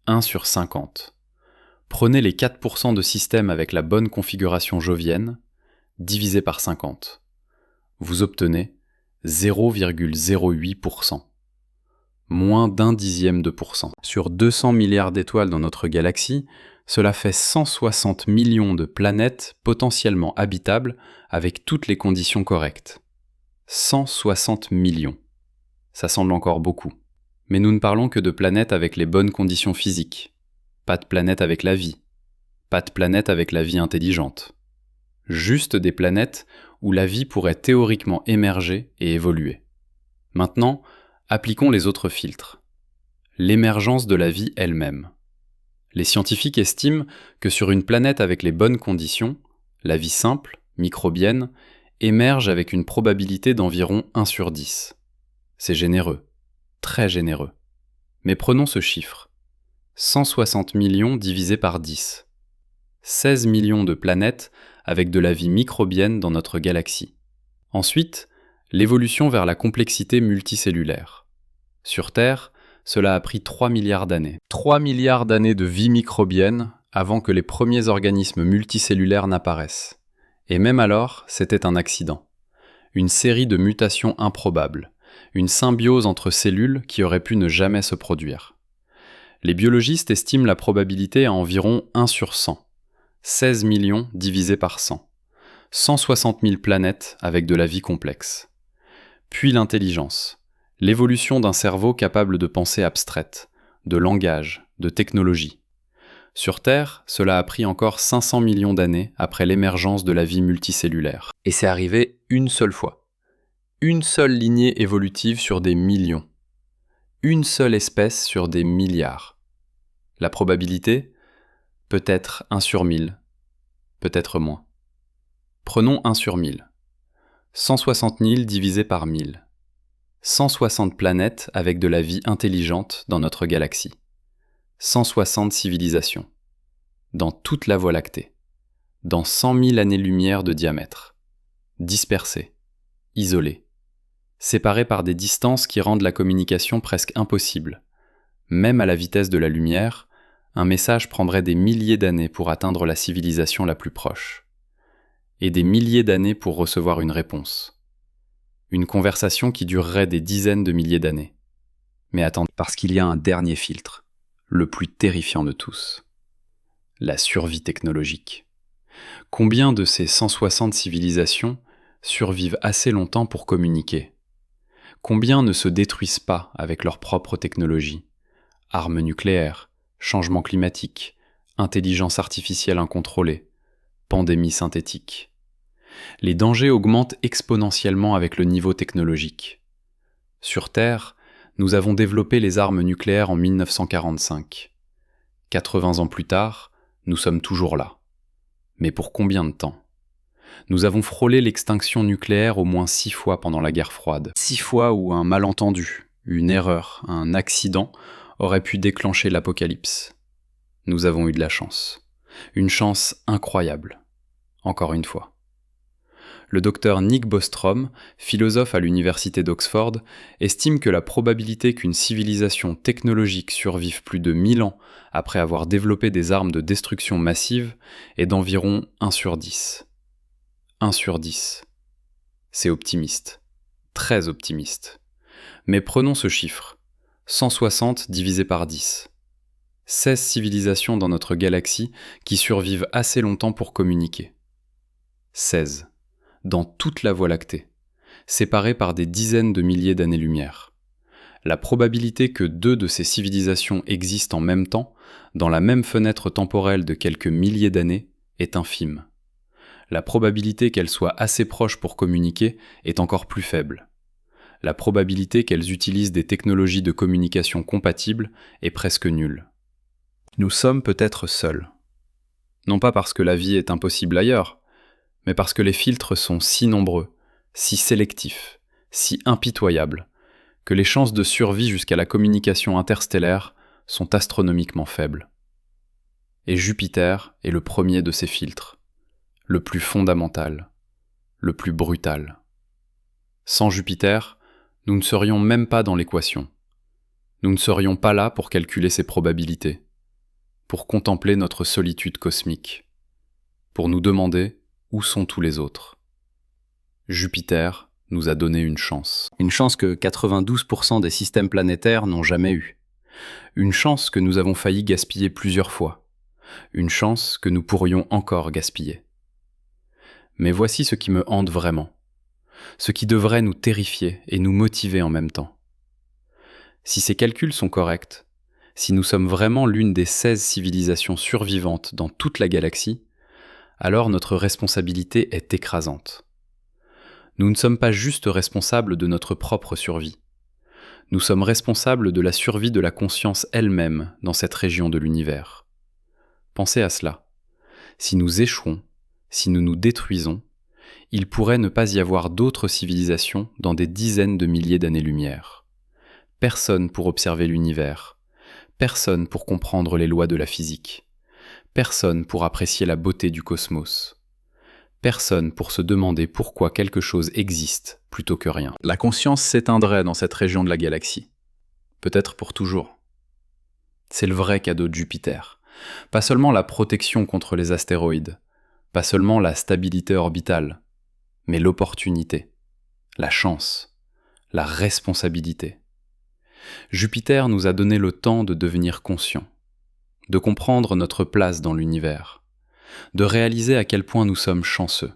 1 sur 50. Prenez les 4% de systèmes avec la bonne configuration jovienne, divisé par 50. Vous obtenez 0,08%. Moins d'un dixième de %. Sur 200 milliards d'étoiles dans notre galaxie, cela fait 160 millions de planètes potentiellement habitables avec toutes les conditions correctes. 160 millions. Ça semble encore beaucoup. Mais nous ne parlons que de planètes avec les bonnes conditions physiques. Pas de planètes avec la vie. Pas de planètes avec la vie intelligente. Juste des planètes où la vie pourrait théoriquement émerger et évoluer. Maintenant, appliquons les autres filtres. L'émergence de la vie elle-même. Les scientifiques estiment que sur une planète avec les bonnes conditions, la vie simple, microbienne, émerge avec une probabilité d'environ 1 sur 10. C'est généreux, très généreux. Mais prenons ce chiffre. 160 millions divisé par 10. 16 millions de planètes avec de la vie microbienne dans notre galaxie. Ensuite, l'évolution vers la complexité multicellulaire. Sur Terre, cela a pris 3 milliards d'années. 3 milliards d'années de vie microbienne avant que les premiers organismes multicellulaires n'apparaissent. Et même alors, c'était un accident. Une série de mutations improbables. Une symbiose entre cellules qui aurait pu ne jamais se produire. Les biologistes estiment la probabilité à environ 1 sur 100, 16 millions divisé par 100, 160 000 planètes avec de la vie complexe. Puis l'intelligence, l'évolution d'un cerveau capable de pensée abstraite, de langage, de technologie. Sur Terre, cela a pris encore 500 millions d'années après l'émergence de la vie multicellulaire. Et c'est arrivé une seule fois. Une seule lignée évolutive sur des millions. Une seule espèce sur des milliards. La probabilité ? Peut-être 1 sur 1000, peut-être moins. Prenons 1 sur 1000. 160 000 divisé par 1000. 160 planètes avec de la vie intelligente dans notre galaxie. 160 civilisations. Dans toute la Voie lactée. Dans 100 000 années-lumière de diamètre. Dispersées. Isolées. Séparées par des distances qui rendent la communication presque impossible. Même à la vitesse de la lumière, un message prendrait des milliers d'années pour atteindre la civilisation la plus proche. Et des milliers d'années pour recevoir une réponse. Une conversation qui durerait des dizaines de milliers d'années. Mais attendez, parce qu'il y a un dernier filtre, le plus terrifiant de tous. La survie technologique. Combien de ces 160 civilisations survivent assez longtemps pour communiquer ? Combien ne se détruisent pas avec leur propre technologie ? Armes nucléaires, changement climatique, intelligence artificielle incontrôlée, pandémie synthétique. Les dangers augmentent exponentiellement avec le niveau technologique. Sur Terre, nous avons développé les armes nucléaires en 1945. 80 ans plus tard, nous sommes toujours là. Mais pour combien de temps ? Nous avons frôlé l'extinction nucléaire au moins 6 fois pendant la guerre froide. 6 fois où un malentendu, une erreur, un accident aurait pu déclencher l'apocalypse. Nous avons eu de la chance. Une chance incroyable. Encore une fois. Le docteur Nick Bostrom, philosophe à l'université d'Oxford, estime que la probabilité qu'une civilisation technologique survive plus de 1000 ans après avoir développé des armes de destruction massive est d'environ 1 sur 10. 1 sur 10. C'est optimiste. Très optimiste. Mais prenons ce chiffre. 160 divisé par 10. 16 civilisations dans notre galaxie qui survivent assez longtemps pour communiquer. 16. Dans toute la Voie lactée, séparées par des dizaines de milliers d'années-lumière. La probabilité que 2 de ces civilisations existent en même temps, dans la même fenêtre temporelle de quelques milliers d'années, est infime. La probabilité qu'elles soient assez proches pour communiquer est encore plus faible. La probabilité qu'elles utilisent des technologies de communication compatibles est presque nulle. Nous sommes peut-être seuls. Non pas parce que la vie est impossible ailleurs, mais parce que les filtres sont si nombreux, si sélectifs, si impitoyables, que les chances de survie jusqu'à la communication interstellaire sont astronomiquement faibles. Et Jupiter est le premier de ces filtres, le plus fondamental, le plus brutal. Sans Jupiter, nous ne serions même pas dans l'équation. Nous ne serions pas là pour calculer ces probabilités, pour contempler notre solitude cosmique, pour nous demander où sont tous les autres. Jupiter nous a donné une chance que 92% des systèmes planétaires n'ont jamais eue. Une chance que nous avons failli gaspiller plusieurs fois. Une chance que nous pourrions encore gaspiller. Mais voici ce qui me hante vraiment. Ce qui devrait nous terrifier et nous motiver en même temps. Si ces calculs sont corrects, si nous sommes vraiment l'une des 16 civilisations survivantes dans toute la galaxie, alors notre responsabilité est écrasante. Nous ne sommes pas juste responsables de notre propre survie. Nous sommes responsables de la survie de la conscience elle-même dans cette région de l'univers. Pensez à cela. Si nous échouons, si nous nous détruisons, il pourrait ne pas y avoir d'autres civilisations dans des dizaines de milliers d'années-lumière. Personne pour observer l'univers. Personne pour comprendre les lois de la physique. Personne pour apprécier la beauté du cosmos. Personne pour se demander pourquoi quelque chose existe plutôt que rien. La conscience s'éteindrait dans cette région de la galaxie. Peut-être pour toujours. C'est le vrai cadeau de Jupiter. Pas seulement la protection contre les astéroïdes, pas seulement la stabilité orbitale, mais l'opportunité, la chance, la responsabilité. Jupiter nous a donné le temps de devenir conscients, de comprendre notre place dans l'univers, de réaliser à quel point nous sommes chanceux,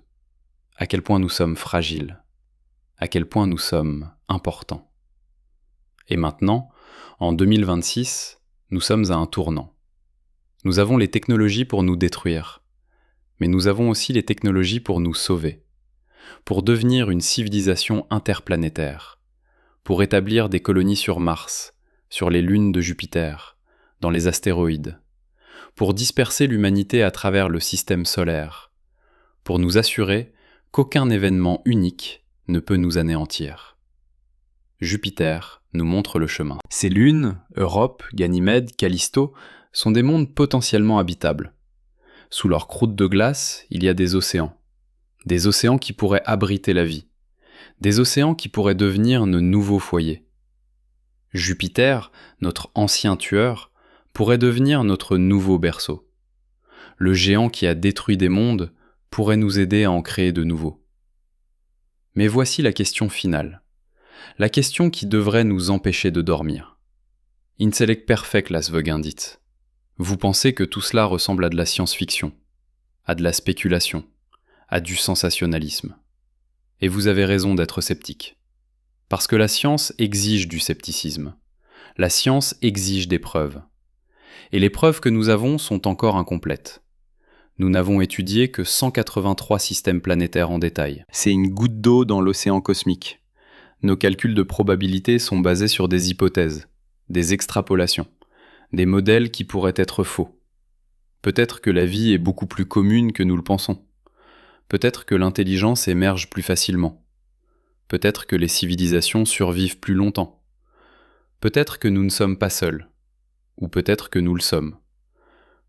à quel point nous sommes fragiles, à quel point nous sommes importants. Et maintenant, en 2026, nous sommes à un tournant. Nous avons les technologies pour nous détruire, mais nous avons aussi les technologies pour nous sauver, pour devenir une civilisation interplanétaire, pour établir des colonies sur Mars, sur les lunes de Jupiter, dans les astéroïdes, pour disperser l'humanité à travers le système solaire, pour nous assurer qu'aucun événement unique ne peut nous anéantir. Jupiter nous montre le chemin. Ces lunes, Europe, Ganymède, Callisto, sont des mondes potentiellement habitables. Sous leur croûte de glace, il y a des océans qui pourraient abriter la vie, des océans qui pourraient devenir nos nouveaux foyers. Jupiter, notre ancien tueur, pourrait devenir notre nouveau berceau. Le géant qui a détruit des mondes pourrait nous aider à en créer de nouveaux. Mais voici la question finale, la question qui devrait nous empêcher de dormir. Intellect perfect las vögindit. Vous pensez que tout cela ressemble à de la science-fiction, à de la spéculation, à du sensationnalisme. Et vous avez raison d'être sceptique. Parce que la science exige du scepticisme. La science exige des preuves. Et les preuves que nous avons sont encore incomplètes. Nous n'avons étudié que 183 systèmes planétaires en détail. C'est une goutte d'eau dans l'océan cosmique. Nos calculs de probabilité sont basés sur des hypothèses, des extrapolations, des modèles qui pourraient être faux. Peut-être que la vie est beaucoup plus commune que nous le pensons. Peut-être que l'intelligence émerge plus facilement. Peut-être que les civilisations survivent plus longtemps. Peut-être que nous ne sommes pas seuls. Ou peut-être que nous le sommes.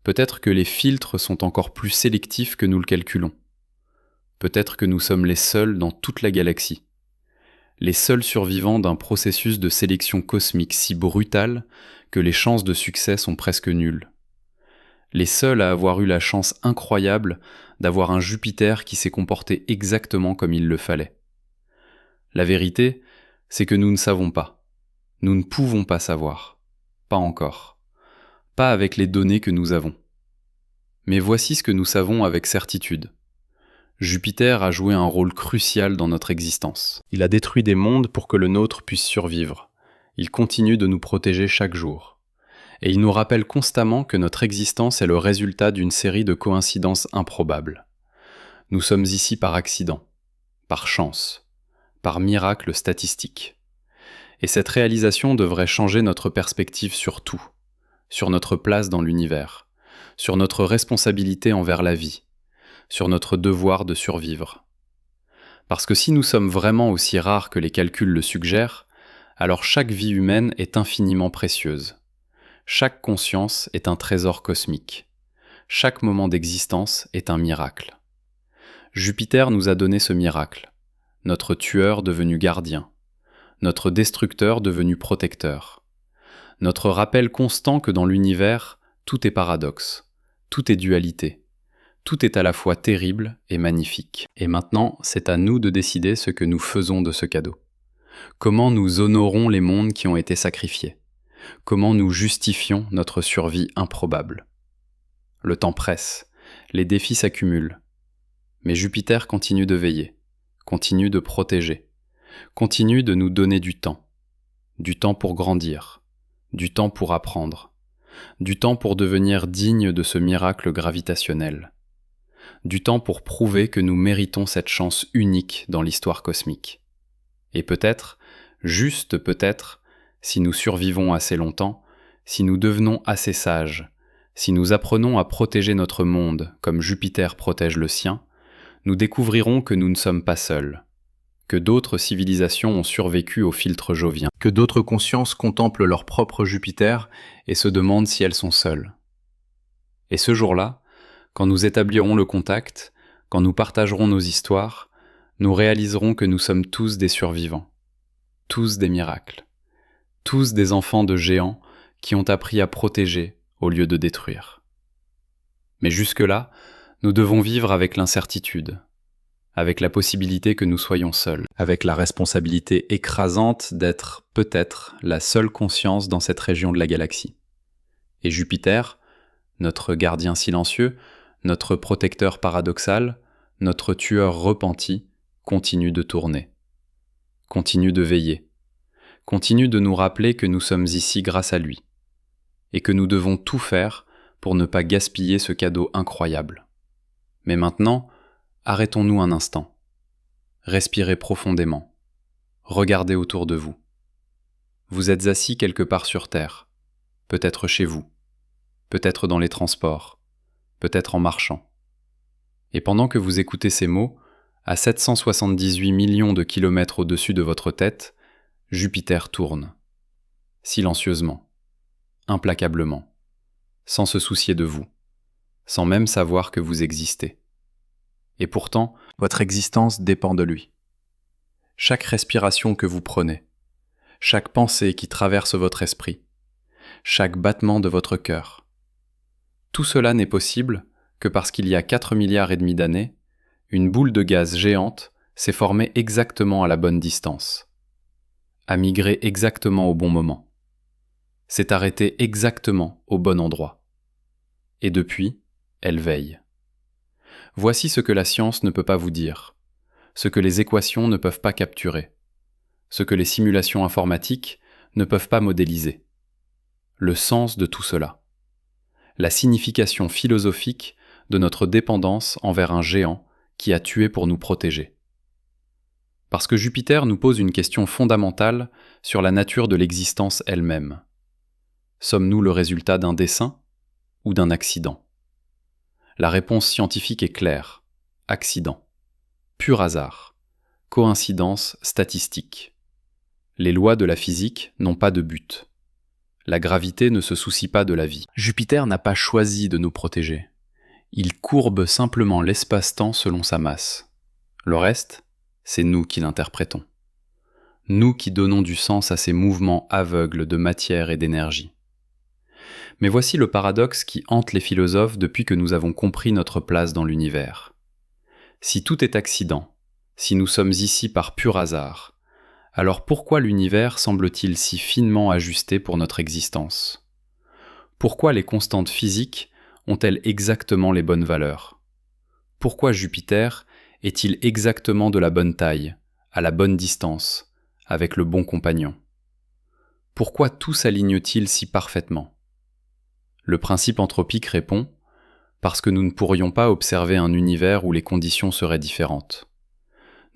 Peut-être que les filtres sont encore plus sélectifs que nous le calculons. Peut-être que nous sommes les seuls dans toute la galaxie. Les seuls survivants d'un processus de sélection cosmique si brutal que les chances de succès sont presque nulles. Les seuls à avoir eu la chance incroyable d'avoir un Jupiter qui s'est comporté exactement comme il le fallait. La vérité, c'est que nous ne savons pas. Nous ne pouvons pas savoir. Pas encore. Pas avec les données que nous avons. Mais voici ce que nous savons avec certitude. Jupiter a joué un rôle crucial dans notre existence. Il a détruit des mondes pour que le nôtre puisse survivre. Il continue de nous protéger chaque jour. Et il nous rappelle constamment que notre existence est le résultat d'une série de coïncidences improbables. Nous sommes ici par accident, par chance, par miracle statistique. Et cette réalisation devrait changer notre perspective sur tout, sur notre place dans l'univers, sur notre responsabilité envers la vie, sur notre devoir de survivre. Parce que si nous sommes vraiment aussi rares que les calculs le suggèrent, alors chaque vie humaine est infiniment précieuse. Chaque conscience est un trésor cosmique. Chaque moment d'existence est un miracle. Jupiter nous a donné ce miracle, notre tueur devenu gardien, notre destructeur devenu protecteur, notre rappel constant que dans l'univers, tout est paradoxe, tout est dualité, tout est à la fois terrible et magnifique. Et maintenant, c'est à nous de décider ce que nous faisons de ce cadeau. Comment nous honorons les mondes qui ont été sacrifiés? Comment nous justifions notre survie improbable? Le temps presse, les défis s'accumulent. Mais Jupiter continue de veiller, continue de protéger, continue de nous donner du temps pour grandir, du temps pour apprendre, du temps pour devenir digne de ce miracle gravitationnel, du temps pour prouver que nous méritons cette chance unique dans l'histoire cosmique. Et peut-être, juste peut-être, si nous survivons assez longtemps, si nous devenons assez sages, si nous apprenons à protéger notre monde comme Jupiter protège le sien, nous découvrirons que nous ne sommes pas seuls, que d'autres civilisations ont survécu au filtre jovien, que d'autres consciences contemplent leur propre Jupiter et se demandent si elles sont seules. Et ce jour-là, quand nous établirons le contact, quand nous partagerons nos histoires, nous réaliserons que nous sommes tous des survivants, tous des miracles, tous des enfants de géants qui ont appris à protéger au lieu de détruire. Mais jusque-là, nous devons vivre avec l'incertitude. avec la possibilité que nous soyons seuls, avec la responsabilité écrasante d'être peut-être la seule conscience dans cette région de la galaxie. Et Jupiter, notre gardien silencieux, notre protecteur paradoxal, notre tueur repenti, continue de tourner, continue de veiller, continue de nous rappeler que nous sommes ici grâce à lui, et que nous devons tout faire pour ne pas gaspiller ce cadeau incroyable. Mais maintenant, arrêtons-nous un instant. Respirez profondément. Regardez autour de vous. Vous êtes assis quelque part sur Terre, peut-être chez vous, peut-être dans les transports, peut-être en marchant. Et pendant que vous écoutez ces mots, à 778 millions de kilomètres au-dessus de votre tête, Jupiter tourne. Silencieusement, implacablement, sans se soucier de vous, sans même savoir que vous existez. Et pourtant, votre existence dépend de lui. Chaque respiration que vous prenez, chaque pensée qui traverse votre esprit, chaque battement de votre cœur, tout cela n'est possible que parce qu'il y a 4,5 milliards d'années, une boule de gaz géante s'est formée exactement à la bonne distance, a migré exactement au bon moment, s'est arrêtée exactement au bon endroit. Et depuis, elle veille. Voici ce que la science ne peut pas vous dire, ce que les équations ne peuvent pas capturer, ce que les simulations informatiques ne peuvent pas modéliser. Le sens de tout cela. La signification philosophique de notre dépendance envers un géant qui a tué pour nous protéger. Parce que Jupiter nous pose une question fondamentale sur la nature de l'existence elle-même. Sommes-nous le résultat d'un dessein ou d'un accident ? La réponse scientifique est claire. Accident. Pur hasard. Coïncidence statistique. Les lois de la physique n'ont pas de but. La gravité ne se soucie pas de la vie. Jupiter n'a pas choisi de nous protéger. Il courbe simplement l'espace-temps selon sa masse. Le reste, c'est nous qui l'interprétons. Nous qui donnons du sens à ces mouvements aveugles de matière et d'énergie. Mais voici le paradoxe qui hante les philosophes depuis que nous avons compris notre place dans l'univers. Si tout est accident, si nous sommes ici par pur hasard, alors pourquoi l'univers semble-t-il si finement ajusté pour notre existence ? Pourquoi les constantes physiques ont-elles exactement les bonnes valeurs ? Pourquoi Jupiter est-il exactement de la bonne taille, à la bonne distance, avec le bon compagnon ? Pourquoi tout s'aligne-t-il si parfaitement ? Le principe anthropique répond « parce que nous ne pourrions pas observer un univers où les conditions seraient différentes.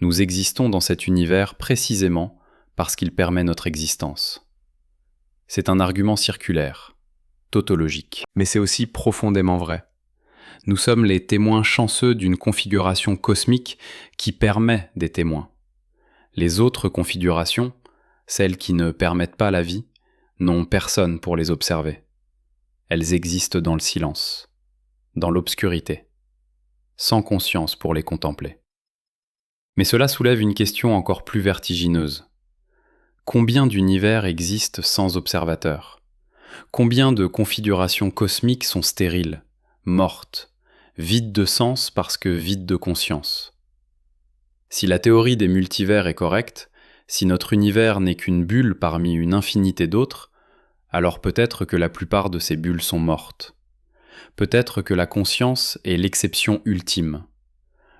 Nous existons dans cet univers précisément parce qu'il permet notre existence. » C'est un argument circulaire, tautologique, mais c'est aussi profondément vrai. Nous sommes les témoins chanceux d'une configuration cosmique qui permet des témoins. Les autres configurations, celles qui ne permettent pas la vie, n'ont personne pour les observer. Elles existent dans le silence, dans l'obscurité, sans conscience pour les contempler. Mais cela soulève une question encore plus vertigineuse. Combien d'univers existent sans observateurs ? Combien de configurations cosmiques sont stériles, mortes, vides de sens parce que vides de conscience ? Si la théorie des multivers est correcte, si notre univers n'est qu'une bulle parmi une infinité d'autres, alors peut-être que la plupart de ces bulles sont mortes. Peut-être que la conscience est l'exception ultime,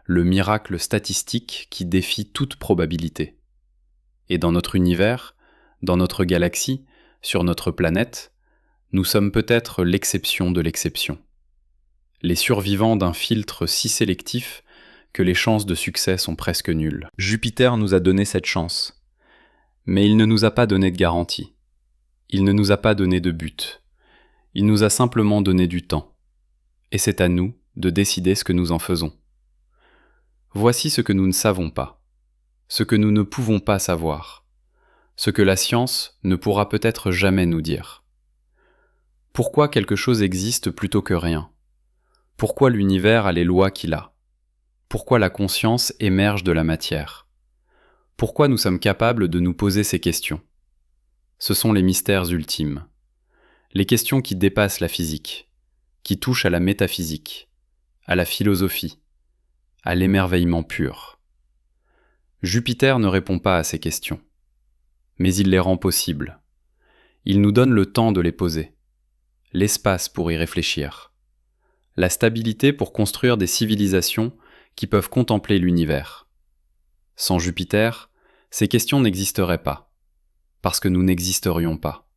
le miracle statistique qui défie toute probabilité. Et dans notre univers, dans notre galaxie, sur notre planète, nous sommes peut-être l'exception de l'exception. Les survivants d'un filtre si sélectif que les chances de succès sont presque nulles. Jupiter nous a donné cette chance, mais il ne nous a pas donné de garantie. Il ne nous a pas donné de but. Il nous a simplement donné du temps. Et c'est à nous de décider ce que nous en faisons. Voici ce que nous ne savons pas, ce que nous ne pouvons pas savoir, ce que la science ne pourra peut-être jamais nous dire. Pourquoi quelque chose existe plutôt que rien ? Pourquoi l'univers a les lois qu'il a ? Pourquoi la conscience émerge de la matière ? Pourquoi nous sommes capables de nous poser ces questions ? Ce sont les mystères ultimes, les questions qui dépassent la physique, qui touchent à la métaphysique, à la philosophie, à l'émerveillement pur. Jupiter ne répond pas à ces questions, mais il les rend possibles. Il nous donne le temps de les poser, l'espace pour y réfléchir, la stabilité pour construire des civilisations qui peuvent contempler l'univers. Sans Jupiter, ces questions n'existeraient pas, parce que nous n'existerions pas.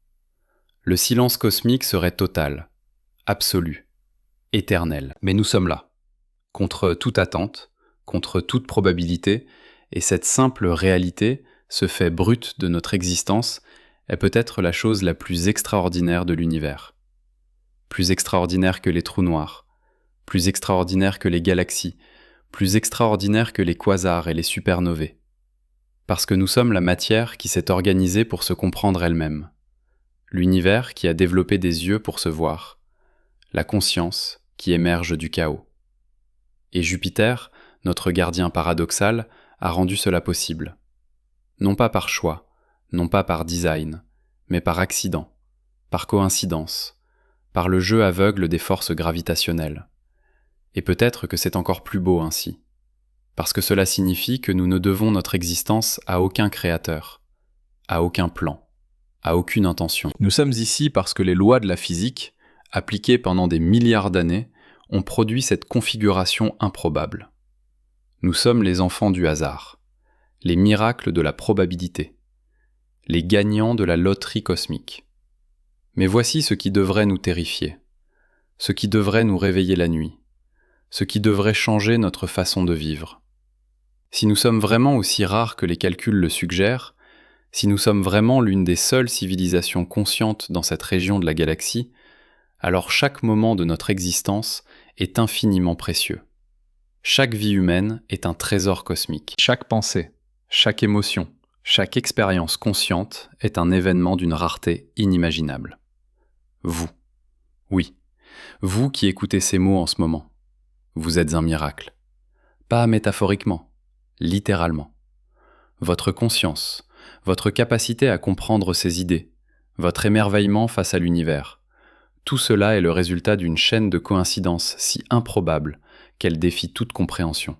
Le silence cosmique serait total, absolu, éternel. Mais nous sommes là, contre toute attente, contre toute probabilité, et cette simple réalité, ce fait brut de notre existence, est peut-être la chose la plus extraordinaire de l'univers. Plus extraordinaire que les trous noirs, plus extraordinaire que les galaxies, plus extraordinaire que les quasars et les supernovae. Parce que nous sommes la matière qui s'est organisée pour se comprendre elle-même. L'univers qui a développé des yeux pour se voir. La conscience qui émerge du chaos. Et Jupiter, notre gardien paradoxal, a rendu cela possible. Non pas par choix, non pas par design, mais par accident, par coïncidence, par le jeu aveugle des forces gravitationnelles. Et peut-être que c'est encore plus beau ainsi, parce que cela signifie que nous ne devons notre existence à aucun créateur, à aucun plan, à aucune intention. Nous sommes ici parce que les lois de la physique, appliquées pendant des milliards d'années, ont produit cette configuration improbable. Nous sommes les enfants du hasard, les miracles de la probabilité, les gagnants de la loterie cosmique. Mais voici ce qui devrait nous terrifier, ce qui devrait nous réveiller la nuit, ce qui devrait changer notre façon de vivre. Si nous sommes vraiment aussi rares que les calculs le suggèrent, si nous sommes vraiment l'une des seules civilisations conscientes dans cette région de la galaxie, alors chaque moment de notre existence est infiniment précieux. Chaque vie humaine est un trésor cosmique. Chaque pensée, chaque émotion, chaque expérience consciente est un événement d'une rareté inimaginable. Vous, oui, vous qui écoutez ces mots en ce moment, vous êtes un miracle. Pas métaphoriquement, littéralement. Votre conscience, votre capacité à comprendre ces idées, votre émerveillement face à l'univers, tout cela est le résultat d'une chaîne de coïncidences si improbable qu'elle défie toute compréhension.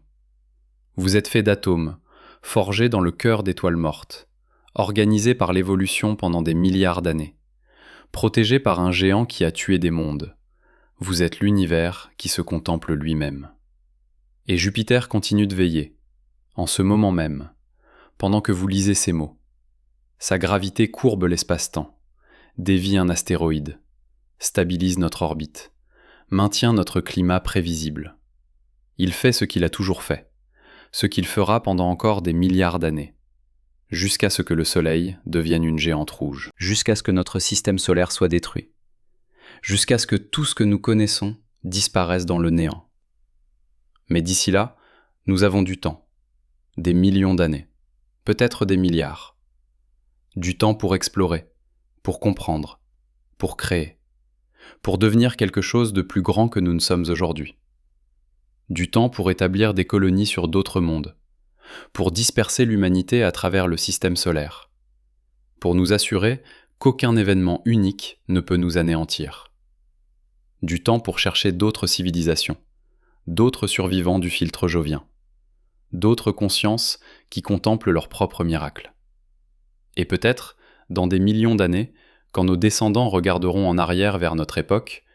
Vous êtes fait d'atomes, forgés dans le cœur d'étoiles mortes, organisés par l'évolution pendant des milliards d'années, protégés par un géant qui a tué des mondes. Vous êtes l'univers qui se contemple lui-même. Et Jupiter continue de veiller, en ce moment même, pendant que vous lisez ces mots. Sa gravité courbe l'espace-temps, dévie un astéroïde, stabilise notre orbite, maintient notre climat prévisible. Il fait ce qu'il a toujours fait, ce qu'il fera pendant encore des milliards d'années, jusqu'à ce que le Soleil devienne une géante rouge, jusqu'à ce que notre système solaire soit détruit, jusqu'à ce que tout ce que nous connaissons disparaisse dans le néant. Mais d'ici là, nous avons du temps, des millions d'années, peut-être des milliards. Du temps pour explorer, pour comprendre, pour créer, pour devenir quelque chose de plus grand que nous ne sommes aujourd'hui. Du temps pour établir des colonies sur d'autres mondes, pour disperser l'humanité à travers le système solaire, pour nous assurer qu'aucun événement unique ne peut nous anéantir. Du temps pour chercher d'autres civilisations, d'autres survivants du filtre jovien, d'autres consciences qui contemplent leurs propres miracles. Et peut-être, dans des millions d'années, quand nos descendants regarderont en arrière vers notre époque,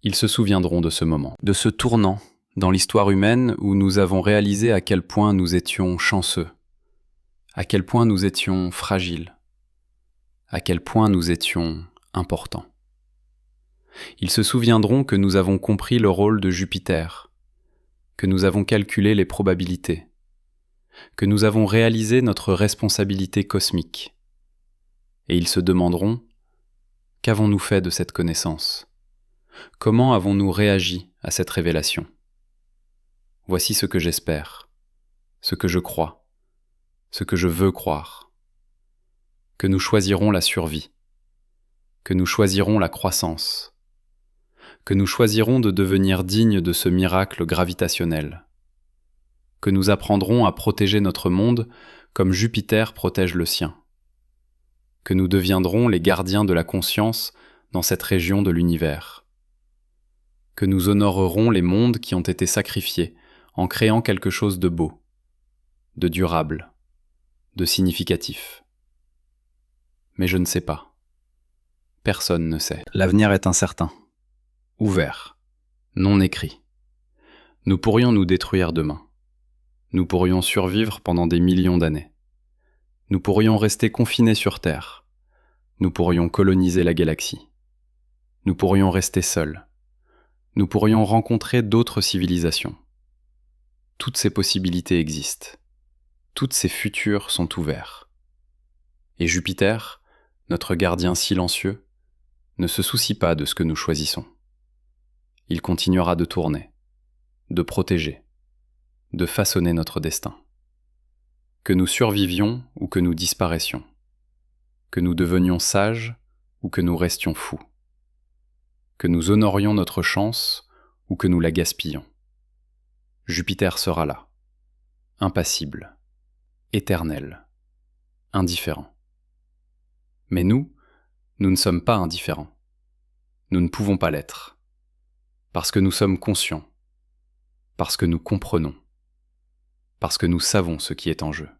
ils se souviendront de ce moment, de ce tournant dans l'histoire humaine où nous avons réalisé à quel point nous étions chanceux, à quel point nous étions fragiles, à quel point nous étions importants. Ils se souviendront que nous avons compris le rôle de Jupiter, que nous avons calculé les probabilités, que nous avons réalisé notre responsabilité cosmique. Et ils se demanderont: qu'avons-nous fait de cette connaissance? Comment avons-nous réagi à cette révélation? Voici ce que j'espère, ce que je crois, ce que je veux croire. Que nous choisirons la survie, que nous choisirons la croissance, que nous choisirons de devenir dignes de ce miracle gravitationnel, que nous apprendrons à protéger notre monde comme Jupiter protège le sien, que nous deviendrons les gardiens de la conscience dans cette région de l'univers, que nous honorerons les mondes qui ont été sacrifiés en créant quelque chose de beau, de durable, de significatif. Mais je ne sais pas. Personne ne sait. L'avenir est incertain, ouvert, non écrit. Nous pourrions nous détruire demain. Nous pourrions survivre pendant des millions d'années. Nous pourrions rester confinés sur Terre. Nous pourrions coloniser la galaxie. Nous pourrions rester seuls. Nous pourrions rencontrer d'autres civilisations. Toutes ces possibilités existent. Toutes ces futurs sont ouverts. Et Jupiter, notre gardien silencieux, ne se soucie pas de ce que nous choisissons. Il continuera de tourner, de protéger, de façonner notre destin. Que nous survivions ou que nous disparaissions. Que nous devenions sages ou que nous restions fous. Que nous honorions notre chance ou que nous la gaspillions. Jupiter sera là, impassible, éternel, indifférent. Mais nous ne sommes pas indifférents. Nous ne pouvons pas l'être. Parce que nous sommes conscients. Parce que nous comprenons. Parce que nous savons ce qui est en jeu.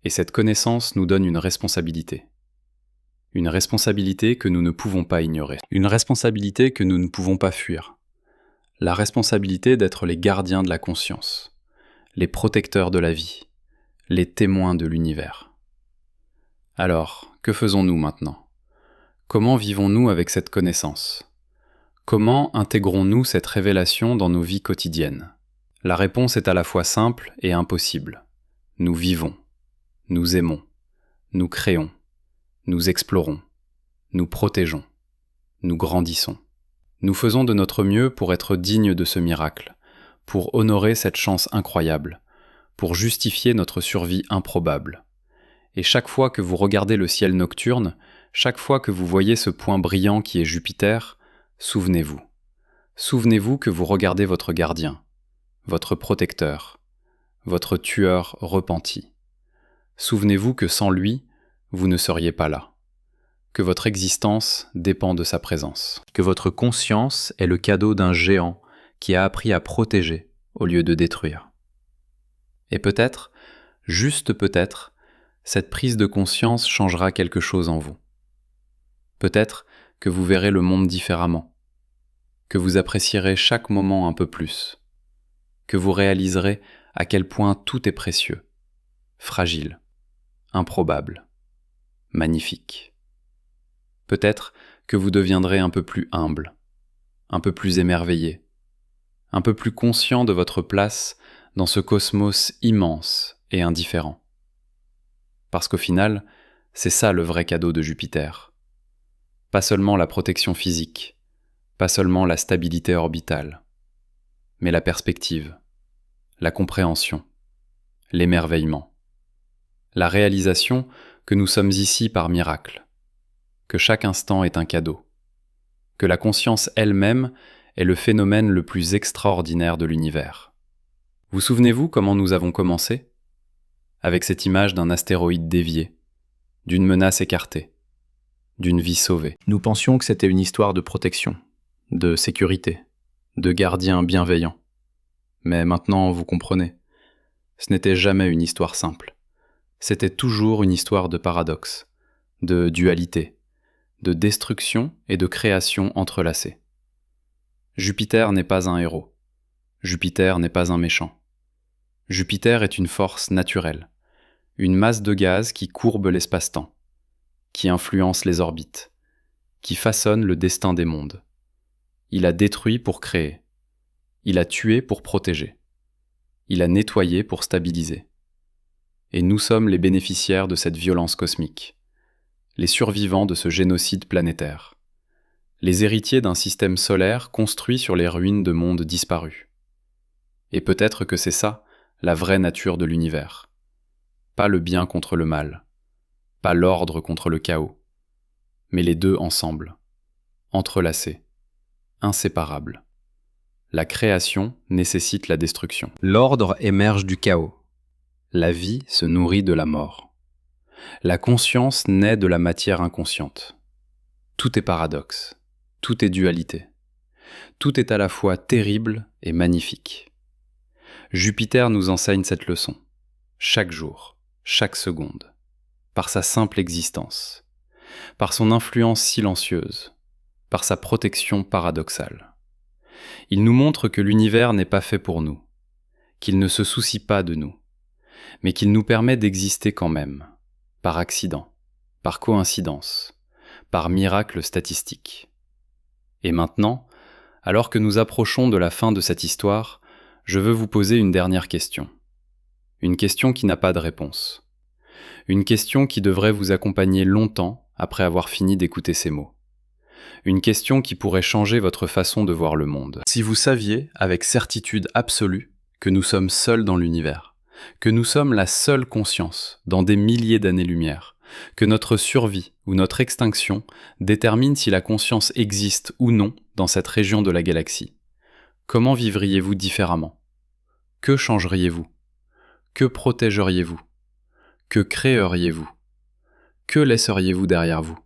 Et cette connaissance nous donne une responsabilité. Une responsabilité que nous ne pouvons pas ignorer. Une responsabilité que nous ne pouvons pas fuir. La responsabilité d'être les gardiens de la conscience, les protecteurs de la vie, les témoins de l'univers. Alors, que faisons-nous maintenant ? Comment vivons-nous avec cette connaissance ? Comment intégrons-nous cette révélation dans nos vies quotidiennes ? La réponse est à la fois simple et impossible. Nous vivons, nous aimons, nous créons, nous explorons, nous protégeons, nous grandissons. Nous faisons de notre mieux pour être dignes de ce miracle, pour honorer cette chance incroyable, pour justifier notre survie improbable. Et chaque fois que vous regardez le ciel nocturne, chaque fois que vous voyez ce point brillant qui est Jupiter, souvenez-vous. Souvenez-vous que vous regardez votre gardien, votre protecteur, votre tueur repenti. Souvenez-vous que sans lui, vous ne seriez pas là. Que votre existence dépend de sa présence. Que votre conscience est le cadeau d'un géant qui a appris à protéger au lieu de détruire. Et peut-être, juste peut-être, cette prise de conscience changera quelque chose en vous. Peut-être que vous verrez le monde différemment, que vous apprécierez chaque moment un peu plus, que vous réaliserez à quel point tout est précieux, fragile, improbable, magnifique. Peut-être que vous deviendrez un peu plus humble, un peu plus émerveillé, un peu plus conscient de votre place dans ce cosmos immense et indifférent. Parce qu'au final, c'est ça le vrai cadeau de Jupiter. Pas seulement la protection physique, pas seulement la stabilité orbitale, mais la perspective, la compréhension, l'émerveillement, la réalisation que nous sommes ici par miracle, que chaque instant est un cadeau, que la conscience elle-même est le phénomène le plus extraordinaire de l'univers. Vous souvenez-vous comment nous avons commencé ? Avec cette image d'un astéroïde dévié, d'une menace écartée, d'une vie sauvée. Nous pensions que c'était une histoire de protection, de sécurité, de gardien bienveillant. Mais maintenant, vous comprenez, ce n'était jamais une histoire simple. C'était toujours une histoire de paradoxe, de dualité, de destruction et de création entrelacées. Jupiter n'est pas un héros. Jupiter n'est pas un méchant. Jupiter est une force naturelle, une masse de gaz qui courbe l'espace-temps, qui influence les orbites, qui façonne le destin des mondes. Il a détruit pour créer. Il a tué pour protéger. Il a nettoyé pour stabiliser. Et nous sommes les bénéficiaires de cette violence cosmique, les survivants de ce génocide planétaire, les héritiers d'un système solaire construit sur les ruines de mondes disparus. Et peut-être que c'est ça, la vraie nature de l'univers. Pas le bien contre le mal, pas l'ordre contre le chaos, mais les deux ensemble, entrelacés, inséparables. La création nécessite la destruction. L'ordre émerge du chaos. La vie se nourrit de la mort. La conscience naît de la matière inconsciente. Tout est paradoxe, tout est dualité. Tout est à la fois terrible et magnifique. Jupiter nous enseigne cette leçon, chaque jour, chaque seconde, par sa simple existence, par son influence silencieuse, par sa protection paradoxale. Il nous montre que l'univers n'est pas fait pour nous, qu'il ne se soucie pas de nous, mais qu'il nous permet d'exister quand même, par accident, par coïncidence, par miracle statistique. Et maintenant, alors que nous approchons de la fin de cette histoire, je veux vous poser une dernière question. Une question qui n'a pas de réponse. Une question qui devrait vous accompagner longtemps après avoir fini d'écouter ces mots. Une question qui pourrait changer votre façon de voir le monde. Si vous saviez, avec certitude absolue, que nous sommes seuls dans l'univers, que nous sommes la seule conscience dans des milliers d'années-lumière, que notre survie ou notre extinction détermine si la conscience existe ou non dans cette région de la galaxie, comment vivriez-vous différemment ? Que changeriez-vous ? Que protégeriez-vous ? Que créeriez-vous ? Que laisseriez-vous derrière vous ?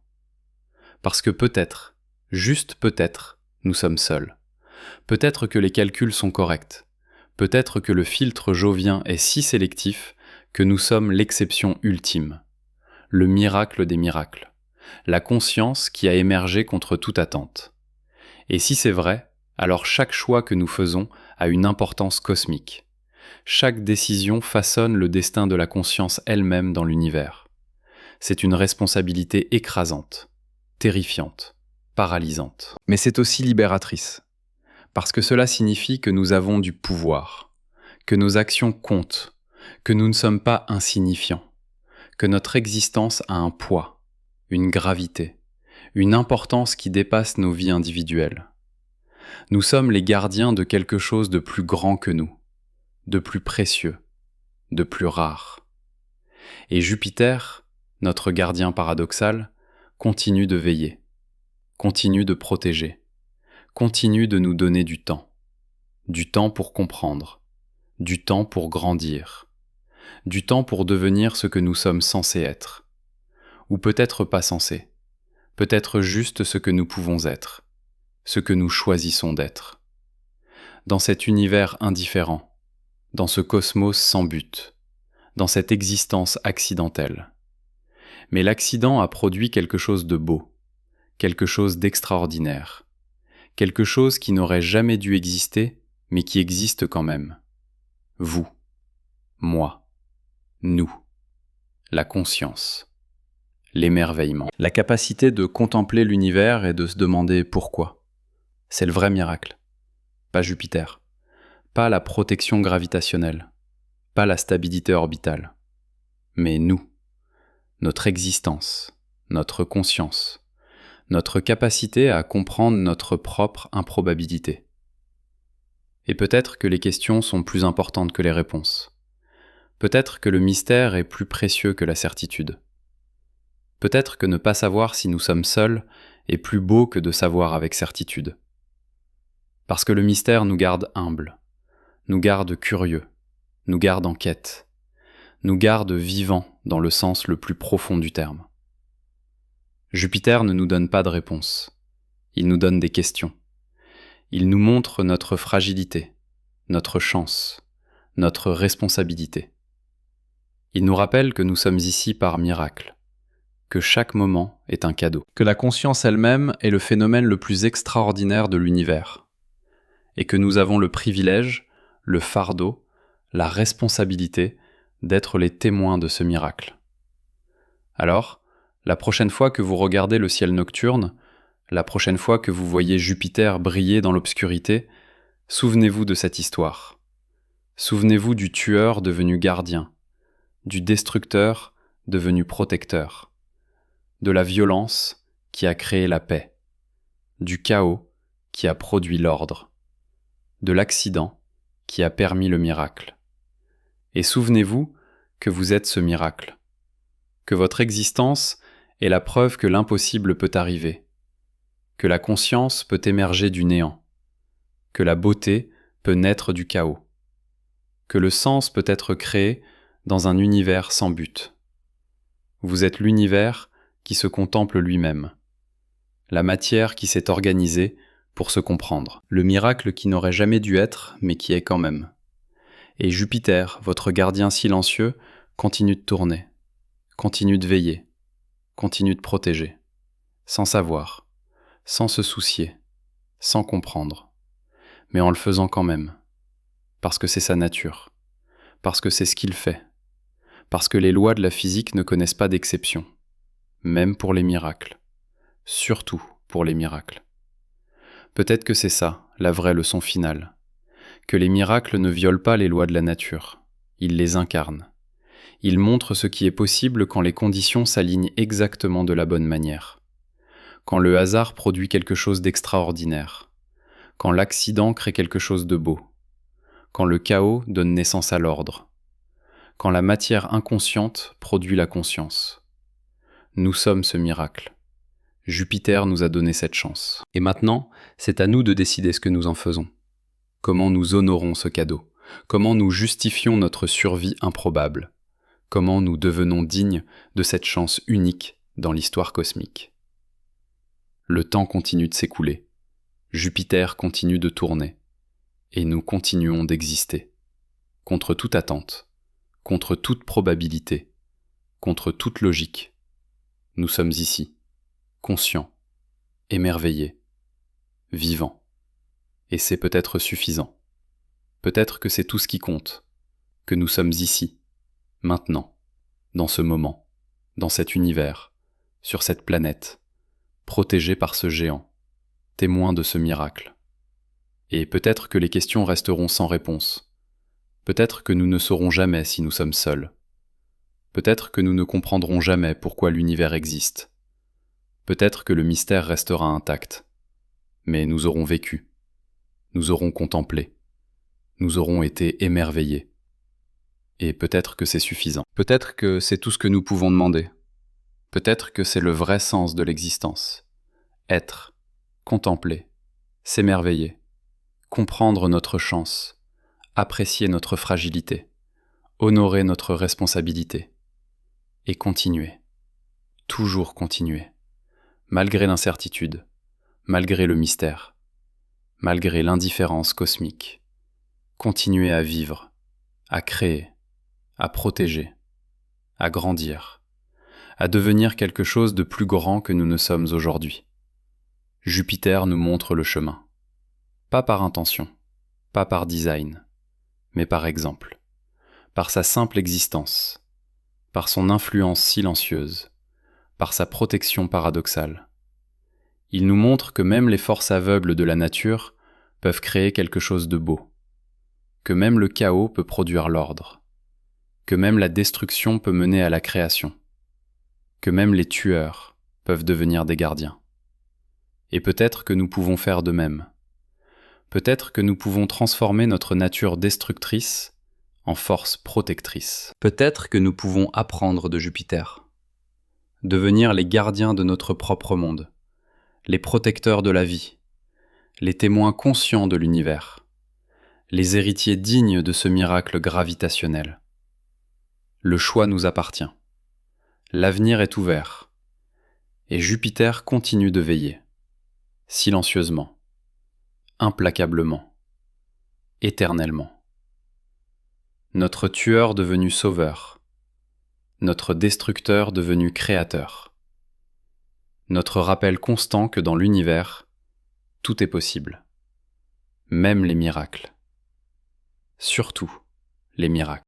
Parce que peut-être, juste peut-être, nous sommes seuls. Peut-être que les calculs sont corrects. Peut-être que le filtre jovien est si sélectif que nous sommes l'exception ultime. Le miracle des miracles. La conscience qui a émergé contre toute attente. Et si c'est vrai, alors chaque choix que nous faisons a une importance cosmique. Chaque décision façonne le destin de la conscience elle-même dans l'univers. C'est une responsabilité écrasante, terrifiante, paralysante. Mais c'est aussi libératrice. Parce que cela signifie que nous avons du pouvoir, que nos actions comptent, que nous ne sommes pas insignifiants, que notre existence a un poids, une gravité, une importance qui dépasse nos vies individuelles. Nous sommes les gardiens de quelque chose de plus grand que nous, de plus précieux, de plus rare. Et Jupiter, notre gardien paradoxal, continue de veiller, continue de protéger, continue de nous donner du temps pour comprendre, du temps pour grandir, du temps pour devenir ce que nous sommes censés être, ou peut-être pas censés, peut-être juste ce que nous pouvons être, ce que nous choisissons d'être. Dans cet univers indifférent, dans ce cosmos sans but, dans cette existence accidentelle. Mais l'accident a produit quelque chose de beau, quelque chose d'extraordinaire, quelque chose qui n'aurait jamais dû exister, mais qui existe quand même. Vous, moi, nous, la conscience, l'émerveillement, la capacité de contempler l'univers et de se demander pourquoi. C'est le vrai miracle. Pas Jupiter, pas la protection gravitationnelle, pas la stabilité orbitale, mais nous, notre existence, notre conscience, notre capacité à comprendre notre propre improbabilité. Et peut-être que les questions sont plus importantes que les réponses. Peut-être que le mystère est plus précieux que la certitude. Peut-être que ne pas savoir si nous sommes seuls est plus beau que de savoir avec certitude. Parce que le mystère nous garde humbles, nous garde curieux, nous garde en quête, nous garde vivants dans le sens le plus profond du terme. Jupiter ne nous donne pas de réponse. Il nous donne des questions. Il nous montre notre fragilité, notre chance, notre responsabilité. Il nous rappelle que nous sommes ici par miracle, que chaque moment est un cadeau, que la conscience elle-même est le phénomène le plus extraordinaire de l'univers, et que nous avons le privilège, le fardeau, la responsabilité d'être les témoins de ce miracle. Alors, la prochaine fois que vous regardez le ciel nocturne, la prochaine fois que vous voyez Jupiter briller dans l'obscurité, souvenez-vous de cette histoire. Souvenez-vous du tueur devenu gardien, du destructeur devenu protecteur, de la violence qui a créé la paix, du chaos qui a produit l'ordre, de l'accident qui a permis le miracle. Et souvenez-vous que vous êtes ce miracle, que votre existence est la preuve que l'impossible peut arriver, que la conscience peut émerger du néant, que la beauté peut naître du chaos, que le sens peut être créé dans un univers sans but. Vous êtes l'univers qui se contemple lui-même, la matière qui s'est organisée pour se comprendre, le miracle qui n'aurait jamais dû être mais qui est quand même. Et Jupiter, votre gardien silencieux, continue de tourner, continue de veiller, continue de protéger, sans savoir, sans se soucier, sans comprendre, mais en le faisant quand même, parce que c'est sa nature, parce que c'est ce qu'il fait, parce que les lois de la physique ne connaissent pas d'exception, même pour les miracles, surtout pour les miracles. Peut-être que c'est ça, la vraie leçon finale, que les miracles ne violent pas les lois de la nature, ils les incarnent. Ils montrent ce qui est possible quand les conditions s'alignent exactement de la bonne manière, quand le hasard produit quelque chose d'extraordinaire, quand l'accident crée quelque chose de beau, quand le chaos donne naissance à l'ordre, quand la matière inconsciente produit la conscience. Nous sommes ce miracle. Jupiter nous a donné cette chance. Et maintenant, c'est à nous de décider ce que nous en faisons. Comment nous honorons ce cadeau? Comment nous justifions notre survie improbable? Comment nous devenons dignes de cette chance unique dans l'histoire cosmique? Le temps continue de s'écouler. Jupiter continue de tourner. Et nous continuons d'exister. Contre toute attente, contre toute probabilité, contre toute logique. Nous sommes ici, conscients, émerveillés, vivants. Et c'est peut-être suffisant. Peut-être que c'est tout ce qui compte, que nous sommes ici, maintenant, dans ce moment, dans cet univers, sur cette planète, protégés par ce géant, témoins de ce miracle. Et peut-être que les questions resteront sans réponse. Peut-être que nous ne saurons jamais si nous sommes seuls. Peut-être que nous ne comprendrons jamais pourquoi l'univers existe. Peut-être que le mystère restera intact. Mais nous aurons vécu. Nous aurons contemplé. Nous aurons été émerveillés. Et peut-être que c'est suffisant. Peut-être que c'est tout ce que nous pouvons demander. Peut-être que c'est le vrai sens de l'existence. Être, contempler, s'émerveiller, comprendre notre chance, apprécier notre fragilité, honorer notre responsabilité, et continuer, toujours continuer, malgré l'incertitude, malgré le mystère, malgré l'indifférence cosmique, continuer à vivre, à créer, à protéger, à grandir, à devenir quelque chose de plus grand que nous ne sommes aujourd'hui. Jupiter nous montre le chemin, pas par intention, pas par design, mais par exemple, par sa simple existence, par son influence silencieuse, par sa protection paradoxale. Il nous montre que même les forces aveugles de la nature peuvent créer quelque chose de beau, que même le chaos peut produire l'ordre, que même la destruction peut mener à la création, que même les tueurs peuvent devenir des gardiens. Et peut-être que nous pouvons faire de même. Peut-être que nous pouvons transformer notre nature destructrice en force protectrice. Peut-être que nous pouvons apprendre de Jupiter, devenir les gardiens de notre propre monde, les protecteurs de la vie, les témoins conscients de l'univers, les héritiers dignes de ce miracle gravitationnel. Le choix nous appartient. L'avenir est ouvert, et Jupiter continue de veiller, silencieusement, implacablement, éternellement. Notre tueur devenu sauveur, notre destructeur devenu créateur. Notre rappel constant que dans l'univers, tout est possible, même les miracles. Surtout les miracles.